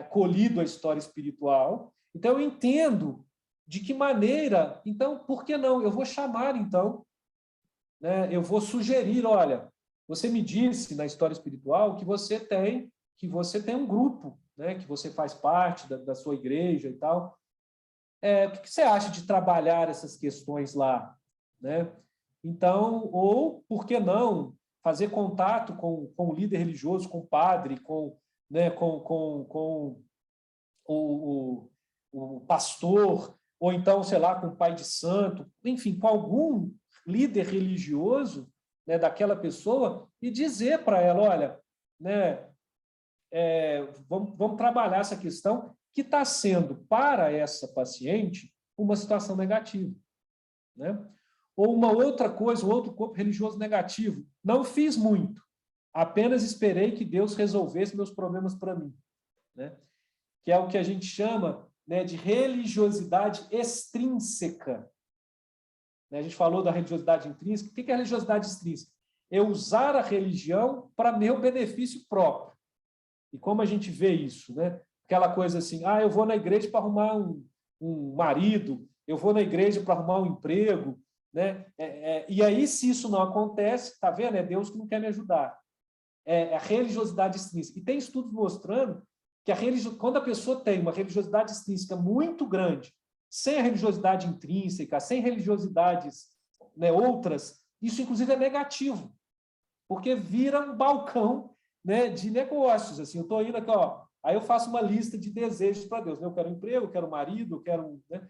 colhido a história espiritual, então eu entendo de que maneira, então, por que não? Eu vou chamar, então, né, eu vou sugerir, olha, você me disse na história espiritual que você tem um grupo, né, que você faz parte da sua igreja e tal. O que você acha de trabalhar essas questões lá? Né? Então, ou, por que não, fazer contato com o líder religioso, com o padre, com o pastor, ou então, sei lá, com o pai de santo, enfim, com algum líder religioso, né, daquela pessoa, e dizer para ela, olha, né, vamos trabalhar essa questão que está sendo, para essa paciente, uma situação negativa. Né? Ou uma outra coisa, um outro corpo religioso negativo. Não fiz muito, apenas esperei que Deus resolvesse meus problemas para mim. Né? Que é o que a gente chama, né, de religiosidade extrínseca. A gente falou da religiosidade intrínseca. O que é a religiosidade extrínseca? É usar a religião para meu benefício próprio. E como a gente vê isso? Né? Aquela coisa assim, eu vou na igreja para arrumar um marido, eu vou na igreja para arrumar um emprego. Né? E aí, se isso não acontece, está vendo? É Deus que não quer me ajudar. É a religiosidade extrínseca. E tem estudos mostrando que quando a pessoa tem uma religiosidade extrínseca muito grande, sem a religiosidade intrínseca, sem religiosidades, né, outras, isso inclusive é negativo, porque vira um balcão, né, de negócios. Assim, eu estou indo aqui, aí eu faço uma lista de desejos para Deus. Né? Eu quero um emprego, eu quero um marido, eu quero... Né?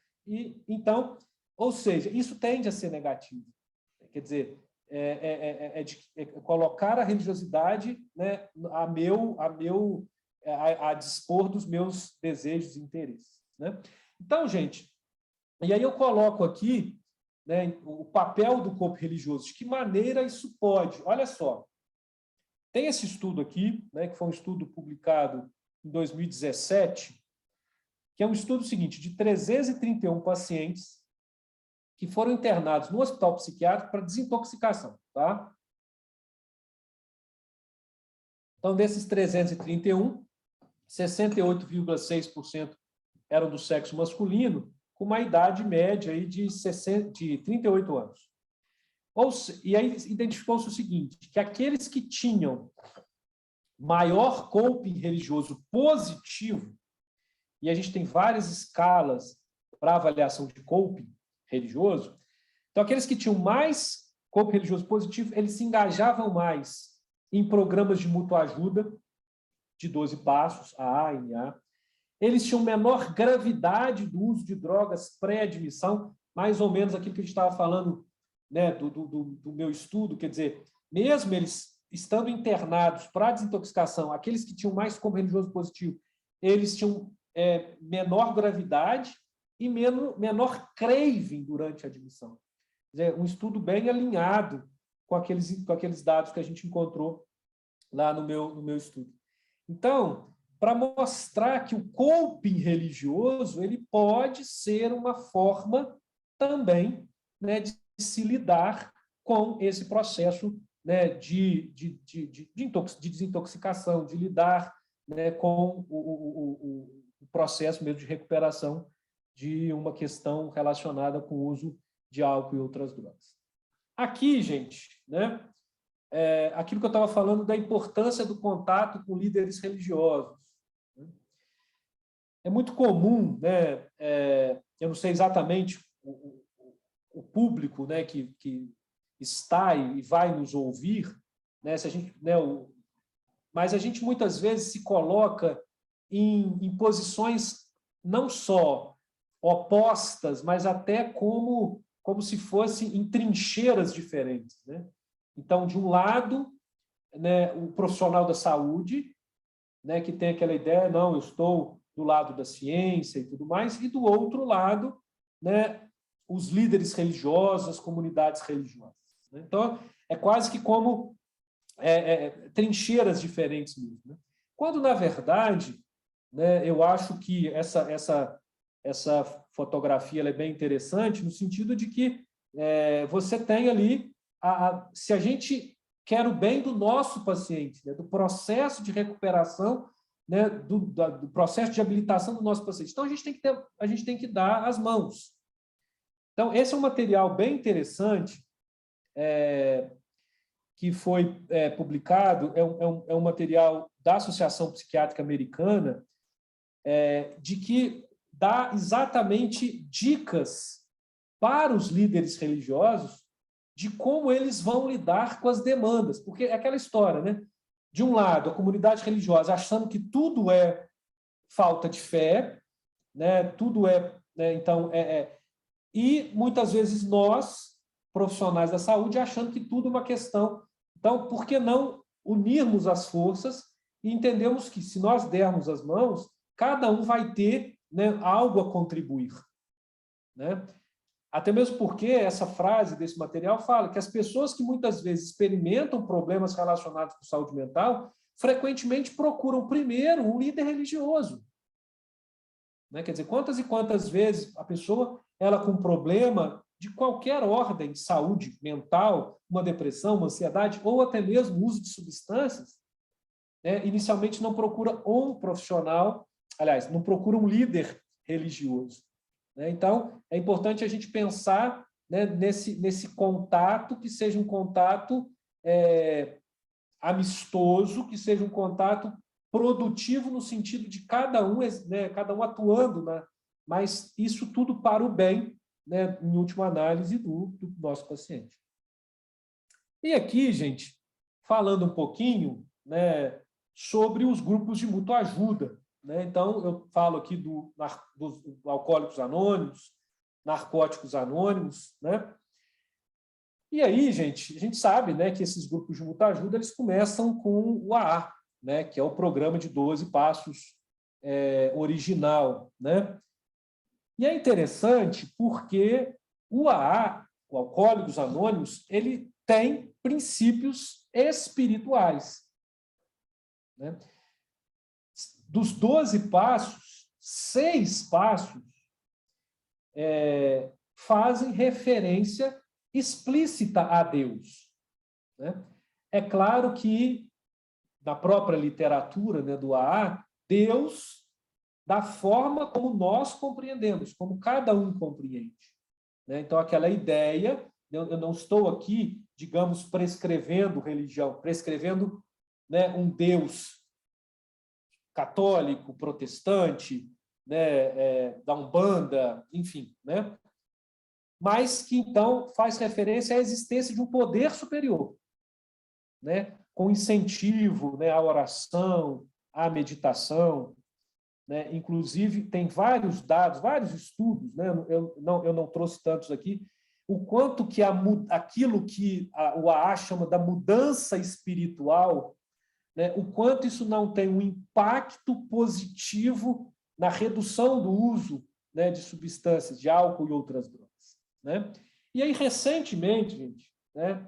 Então, ou seja, isso tende a ser negativo. Quer dizer, colocar a religiosidade, né, a dispor dos meus desejos e interesses. Né? Então, gente, e aí eu coloco aqui, né, o papel do corpo religioso, de que maneira isso pode. Olha só, tem esse estudo aqui, né, que foi um estudo publicado em 2017, que é um estudo seguinte, de 331 pacientes que foram internados no hospital psiquiátrico para desintoxicação. Tá? Então, desses 331, 68,6% eram do sexo masculino, com uma idade média aí de 38 anos. E aí identificou-se o seguinte, que aqueles que tinham maior coping religioso positivo, e a gente tem várias escalas para avaliação de coping religioso, então aqueles que tinham mais coping religioso positivo, eles se engajavam mais em programas de mútua ajuda, de 12 passos, AA, NA. Eles tinham menor gravidade do uso de drogas pré-admissão, mais ou menos aquilo que a gente estava falando, né, do meu estudo, quer dizer, mesmo eles estando internados para desintoxicação, aqueles que tinham mais coping religioso positivo, eles tinham menor gravidade e menor craving durante a admissão. Quer dizer, um estudo bem alinhado com aqueles dados que a gente encontrou lá no meu estudo. Então, para mostrar que o coping religioso ele pode ser uma forma também, né, de se lidar com esse processo, né, de desintoxicação, de lidar, né, com o processo mesmo de recuperação de uma questão relacionada com o uso de álcool e outras drogas. Aqui, gente, né, aquilo que eu estava falando da importância do contato com líderes religiosos. É muito comum, né? Eu não sei exatamente o público, né, que está e vai nos ouvir, né, se a gente, né, mas a gente muitas vezes se coloca em posições não só opostas, mas até como se fossem em trincheiras diferentes, né? Então, de um lado, né, o profissional da saúde, né, que tem aquela ideia, não, eu estou do lado da ciência e tudo mais, e do outro lado, né, os líderes religiosos, as comunidades religiosas. Né? Então, é quase que como trincheiras diferentes mesmo. Né? Quando, na verdade, né, eu acho que essa fotografia ela é bem interessante no sentido de que você tem ali, se a gente quer o bem do nosso paciente, né, do processo de recuperação, né, do processo de habilitação do nosso paciente. Então, a gente tem que dar as mãos. Então, esse é um material bem interessante que foi publicado, é um material da Associação Psiquiátrica Americana, de que dá exatamente dicas para os líderes religiosos de como eles vão lidar com as demandas. Porque é aquela história, né? De um lado, a comunidade religiosa achando que tudo é falta de fé, né? Tudo né? Então, e muitas vezes nós, profissionais da saúde, achando que tudo é uma questão. Então, por que não unirmos as forças e entendemos que, se nós dermos as mãos, cada um vai ter, né, algo a contribuir, né? Até mesmo porque essa frase desse material fala que as pessoas que muitas vezes experimentam problemas relacionados com saúde mental frequentemente procuram primeiro um líder religioso. Né? Quer dizer, quantas e quantas vezes a pessoa, ela com problema de qualquer ordem de saúde mental, uma depressão, uma ansiedade, ou até mesmo uso de substâncias, né, inicialmente não procura um profissional, aliás, não procura um líder religioso. Né? Então, é importante a gente pensar, né, nesse contato, que seja um contato amistoso, que seja um contato produtivo no sentido de cada um, né, cada um atuando, né, mas isso tudo para o bem, né, em última análise, do nosso paciente. E aqui, gente, falando um pouquinho, né, sobre os grupos de mútua ajuda. Né? Então, eu falo aqui dos alcoólicos anônimos, narcóticos anônimos, né? E aí, gente, a gente sabe, né, que esses grupos de mútua ajuda eles começam com o AA, né, que é o programa de 12 passos original. Né? E é interessante porque o AA, o Alcoólicos Anônimos, ele tem princípios espirituais. Né? Dos 12 passos, 6 passos fazem referência explícita a Deus. Né? É claro que, na própria literatura, né, do AA, Deus, da forma como nós compreendemos, como cada um compreende. Né? Então, aquela ideia, eu não estou aqui, digamos, prescrevendo religião, prescrevendo, né, um Deus católico, protestante, né, da Umbanda, enfim, né? Mas que, então, faz referência à existência de um poder superior, né? Com incentivo, né, à oração, à meditação. Né? Inclusive, tem vários dados, vários estudos, né? Eu não trouxe tantos aqui, o quanto que aquilo que o AA chama da mudança espiritual, né? O quanto isso não tem um impacto positivo na redução do uso, né, de substâncias, de álcool e outras drogas. Né? E aí, recentemente, gente, né,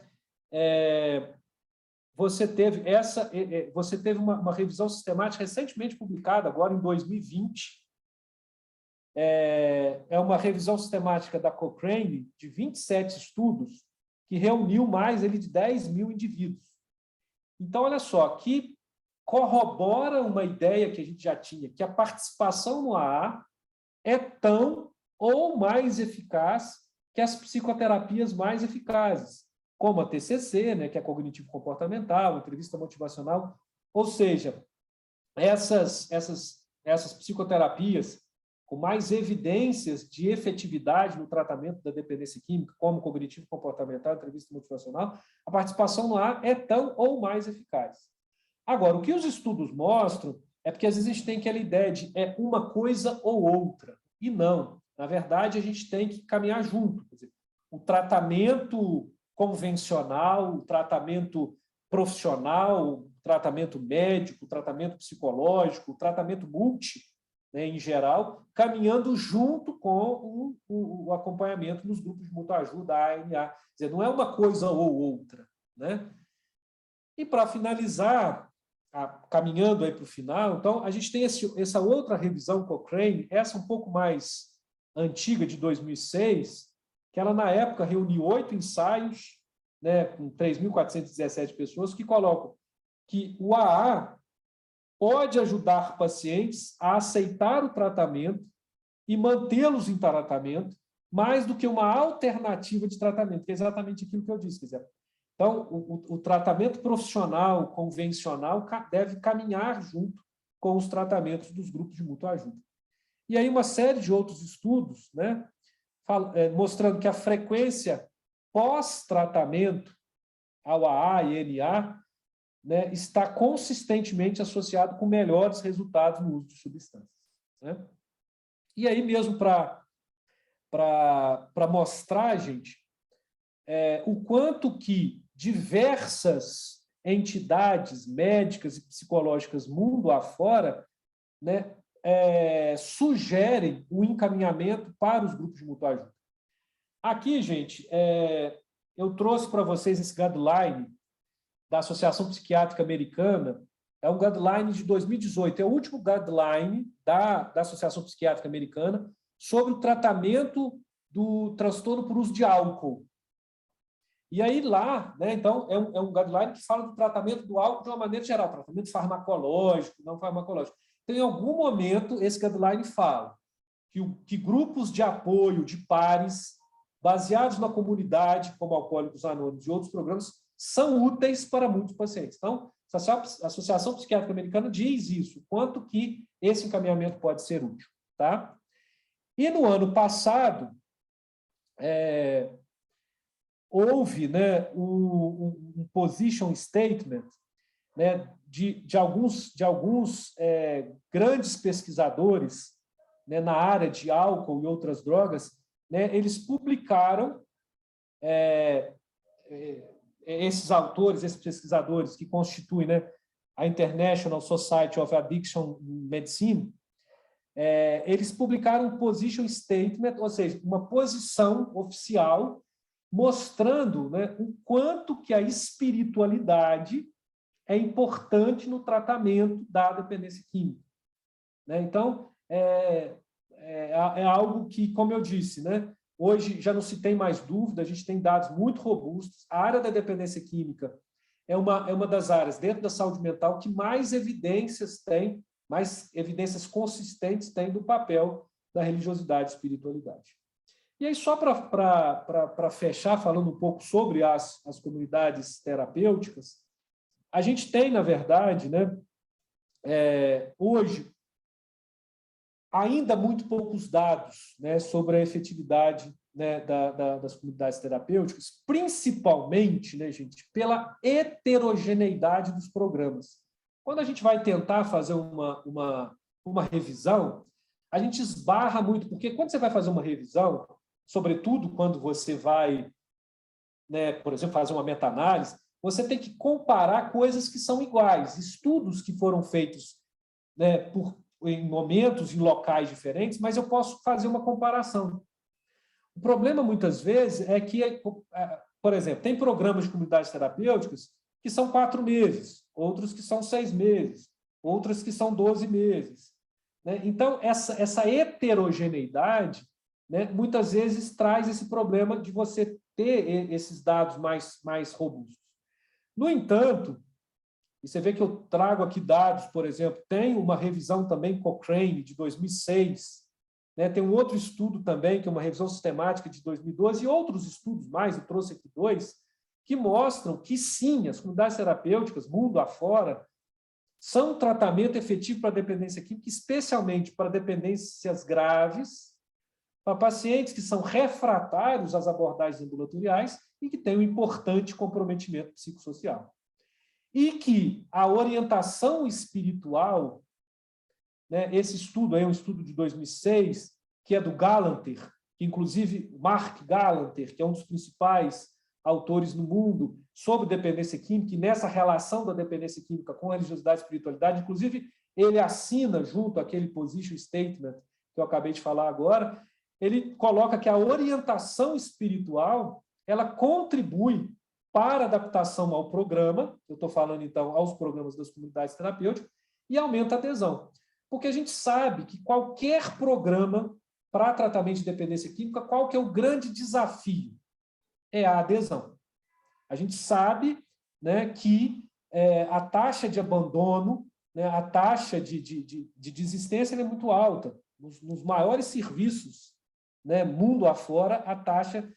você teve uma revisão sistemática recentemente publicada, agora em 2020. É uma revisão sistemática da Cochrane, de 27 estudos, que reuniu mais de 10 mil indivíduos. Então, olha só, que corrobora uma ideia que a gente já tinha, que a participação no AA é tão ou mais eficaz que as psicoterapias mais eficazes. como a TCC, né, que é cognitivo-comportamental, entrevista motivacional, ou seja, essas psicoterapias com mais evidências de efetividade no tratamento da dependência química, como cognitivo-comportamental, entrevista motivacional, a participação no A é tão ou mais eficaz. Agora, o que os estudos mostram é porque às vezes a gente tem aquela ideia de é uma coisa ou outra, e não. Na verdade, a gente tem que caminhar junto. Quer dizer, o tratamento convencional, o tratamento profissional, o tratamento médico, o tratamento psicológico, o tratamento multi, né, em geral, caminhando junto com o acompanhamento nos grupos de mútua ajuda, ANA. Quer dizer, não é uma coisa ou outra, né? E, para finalizar, caminhando aí para o final, então, a gente tem essa outra revisão Cochrane, essa um pouco mais antiga, de 2006, que ela, na época, reuniu 8 ensaios, né, com 3.417 pessoas, que colocam que o AA pode ajudar pacientes a aceitar o tratamento e mantê-los em tratamento, mais do que uma alternativa de tratamento, que é exatamente aquilo que eu disse. Quer dizer, então, o tratamento profissional, convencional, deve caminhar junto com os tratamentos dos grupos de mútua ajuda. E aí uma série de outros estudos, né, mostrando que a frequência pós-tratamento ao AA e NA, né, está consistentemente associado com melhores resultados no uso de substâncias, né? E aí mesmo para mostrar, gente, o quanto que diversas entidades médicas e psicológicas mundo afora, né, sugerem o encaminhamento para os grupos de mútua ajuda. Aqui, gente, eu trouxe para vocês esse guideline da Associação Psiquiátrica Americana. É um guideline de 2018, é o último guideline da Associação Psiquiátrica Americana sobre o tratamento do transtorno por uso de álcool. E aí lá, né, então, é um guideline que fala do tratamento do álcool de uma maneira geral, tratamento farmacológico, não farmacológico. Então, em algum momento, esse guideline fala que grupos de apoio de pares, baseados na comunidade, como Alcoólicos Anônimos e outros programas, são úteis para muitos pacientes. Então, a Associação Psiquiátrica Americana diz isso, quanto que esse encaminhamento pode ser útil, tá? E no ano passado, houve, né, um position statement, né, de alguns grandes pesquisadores, né, na área de álcool e outras drogas, né, eles publicaram, esses autores, esses pesquisadores que constituem, né, a International Society of Addiction Medicine, eles publicaram um position statement, ou seja, uma posição oficial mostrando, né, o quanto que a espiritualidade é importante no tratamento da dependência química, né? Então, é algo que, como eu disse, né, hoje já não se tem mais dúvida, a gente tem dados muito robustos. A área da dependência química é uma das áreas dentro da saúde mental que mais evidências tem, mais evidências consistentes tem do papel da religiosidade e espiritualidade. E aí, só para fechar, falando um pouco sobre as comunidades terapêuticas, a gente tem, na verdade, né, hoje, ainda muito poucos dados, né, sobre a efetividade, né, das comunidades terapêuticas, principalmente, né, gente, pela heterogeneidade dos programas. Quando a gente vai tentar fazer uma revisão, a gente esbarra muito, porque quando você vai fazer uma revisão, sobretudo quando você vai, né, por exemplo, fazer uma meta-análise, você tem que comparar coisas que são iguais, estudos que foram feitos, né, em momentos, em locais diferentes, mas eu posso fazer uma comparação. O problema, muitas vezes, é que, por exemplo, tem programas de comunidades terapêuticas que são 4 meses, outros que são 6 meses, outras que são 12 meses, né? Então, essa heterogeneidade, né, muitas vezes traz esse problema de você ter esses dados mais robustos. No entanto, e você vê que eu trago aqui dados, por exemplo, tem uma revisão também Cochrane, de 2006, né? Tem um outro estudo também, que é uma revisão sistemática de 2012, e outros estudos mais, eu trouxe aqui 2, que mostram que, sim, as comunidades terapêuticas, mundo afora, são um tratamento efetivo para a dependência química, especialmente para dependências graves, para pacientes que são refratários às abordagens ambulatoriais e que têm um importante comprometimento psicossocial. E que a orientação espiritual, né, esse estudo é um estudo de 2006, que é do Galanter, que inclusive Mark Galanter, que é um dos principais autores no mundo sobre dependência química, e nessa relação da dependência química com religiosidade e espiritualidade, inclusive ele assina junto àquele position statement que eu acabei de falar agora, ele coloca que a orientação espiritual ela contribui para a adaptação ao programa, eu estou falando então aos programas das comunidades terapêuticas, e aumenta a adesão. Porque a gente sabe que qualquer programa para tratamento de dependência química, qual que é o grande desafio? É a adesão. A gente sabe, né, que a taxa de abandono, né, a taxa de desistência é muito alta. Nos maiores serviços, né, mundo afora, a taxa...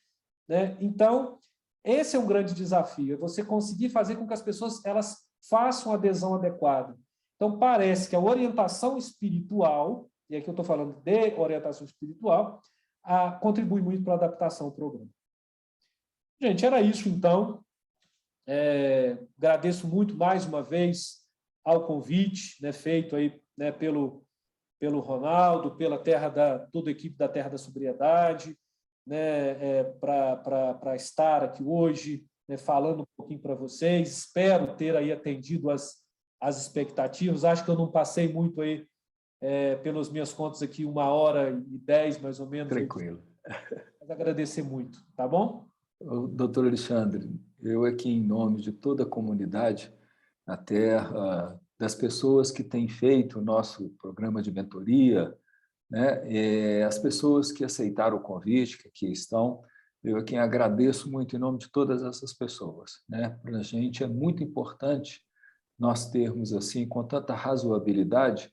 Né, então, esse é um grande desafio, é você conseguir fazer com que as pessoas elas façam a adesão adequada. Então, parece que a orientação espiritual, e aqui eu estou falando de orientação espiritual, contribui muito para a adaptação ao programa. Gente, era isso, então. Agradeço muito, mais uma vez, ao convite, né, feito aí, né, pelo Ronaldo, pela toda a equipe da Terra da Sobriedade, né, para estar aqui hoje, né, falando um pouquinho para vocês. Espero ter aí atendido as expectativas. Acho que eu não passei muito aí, pelas minhas contas aqui, 1h10, mais ou menos. Tranquilo. Mas agradecer muito, tá bom? Doutor Alexandre, eu aqui em nome de toda a comunidade, até das pessoas que têm feito o nosso programa de mentoria, né, as pessoas que aceitaram o convite, que aqui estão, eu aqui agradeço muito em nome de todas essas pessoas, né? Para a gente é muito importante nós termos, assim, com tanta razoabilidade,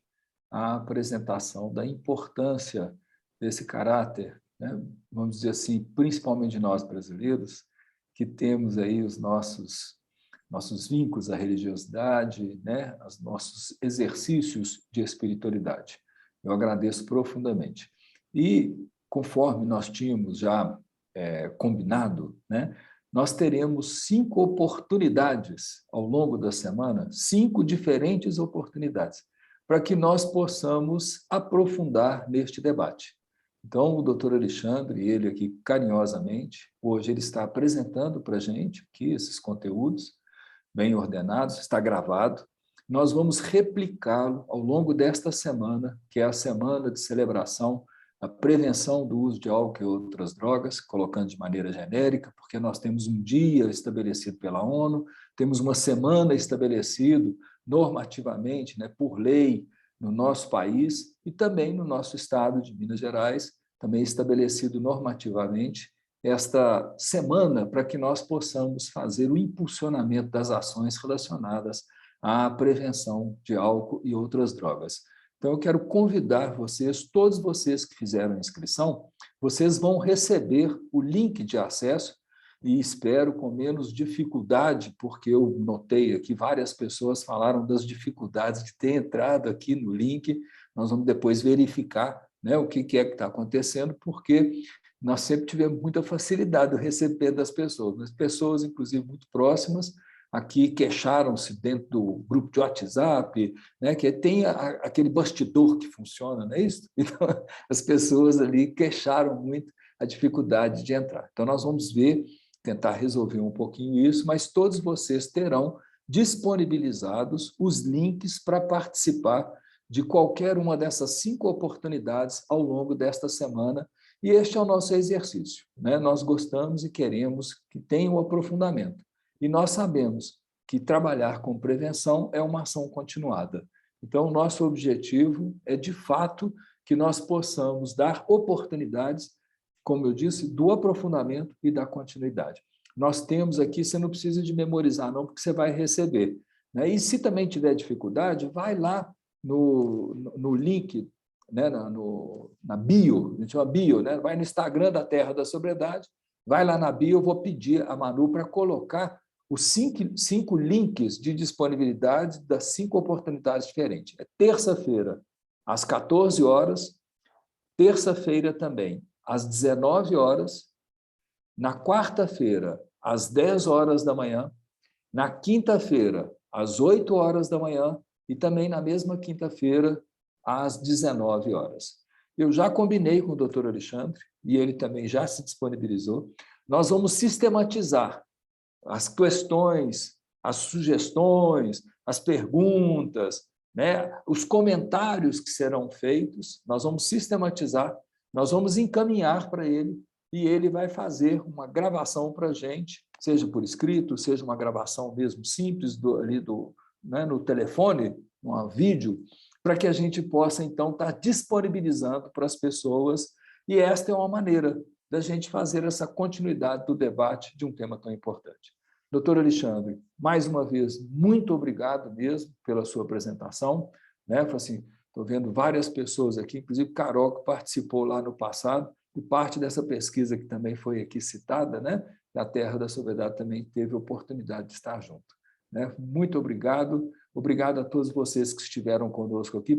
a apresentação da importância desse caráter, né? Vamos dizer assim, principalmente de nós brasileiros, que temos aí os nossos vínculos à religiosidade, né? Os nossos exercícios de espiritualidade. Eu agradeço profundamente. E, conforme nós tínhamos já combinado, né? Nós teremos 5 oportunidades ao longo da semana, 5 diferentes oportunidades, para que nós possamos aprofundar neste debate. Então, o doutor Alexandre, ele aqui carinhosamente, hoje ele está apresentando para a gente aqui esses conteúdos bem ordenados, está gravado. Nós vamos replicá-lo ao longo desta semana, que é a semana de celebração a prevenção do uso de álcool e outras drogas, colocando de maneira genérica, porque nós temos um dia estabelecido pela ONU, temos uma semana estabelecido normativamente, né, por lei, no nosso país e também no nosso estado de Minas Gerais, também estabelecido normativamente esta semana para que nós possamos fazer o impulsionamento das ações relacionadas à prevenção de álcool e outras drogas. Então, eu quero convidar vocês, todos vocês que fizeram a inscrição, vocês vão receber o link de acesso e espero com menos dificuldade, porque eu notei aqui várias pessoas falaram das dificuldades de ter entrado aqui no link. Nós vamos depois verificar, né, o que é que está acontecendo, porque nós sempre tivemos muita facilidade de receber das pessoas, mas pessoas, inclusive, muito próximas, aqui queixaram-se dentro do grupo de WhatsApp, né, que tem aquele bastidor que funciona, não é isso? Então, as pessoas ali queixaram muito a dificuldade de entrar. Então, nós vamos ver, tentar resolver um pouquinho isso, mas todos vocês terão disponibilizados os links para participar de qualquer uma dessas 5 oportunidades ao longo desta semana, e este é o nosso exercício, né? Nós gostamos e queremos que tenha um aprofundamento. E nós sabemos que trabalhar com prevenção é uma ação continuada. Então, o nosso objetivo é, de fato, que nós possamos dar oportunidades, como eu disse, do aprofundamento e da continuidade. Nós temos aqui, você não precisa de memorizar, não, porque você vai receber, né? E se também tiver dificuldade, vai lá no link, né, na bio, a gente chama bio, né? Vai no Instagram da Terra da Sobriedade, vai lá na bio, eu vou pedir a Manu para colocar os 5 links de disponibilidade das 5 oportunidades diferentes. É terça-feira, às 14 horas, terça-feira também, às 19 horas, na quarta-feira, às 10 horas da manhã, na quinta-feira, às 8 horas da manhã e também na mesma quinta-feira, às 19 horas. Eu já combinei com o doutor Alexandre e ele também já se disponibilizou. Nós vamos sistematizar as questões, as sugestões, as perguntas, né? Os comentários que serão feitos, nós vamos sistematizar, nós vamos encaminhar para ele e ele vai fazer uma gravação para a gente, seja por escrito, seja uma gravação mesmo simples né, no telefone, um vídeo, para que a gente possa, então, estar disponibilizando para as pessoas, e esta é uma maneira da gente fazer essa continuidade do debate de um tema tão importante. Doutor Alexandre, mais uma vez, muito obrigado mesmo pela sua apresentação. Né? Assim, estou vendo várias pessoas aqui, inclusive Carol, que participou lá no passado, e parte dessa pesquisa que também foi aqui citada, né? Da Terra da Sobriedade também teve oportunidade de estar junto. Né? Muito obrigado. Obrigado a todos vocês que estiveram conosco aqui,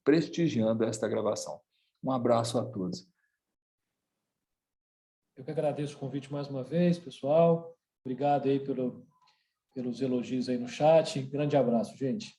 prestigiando esta gravação. Um abraço a todos. Eu que agradeço o convite mais uma vez, pessoal. Obrigado aí pelos elogios aí no chat. Grande abraço, gente.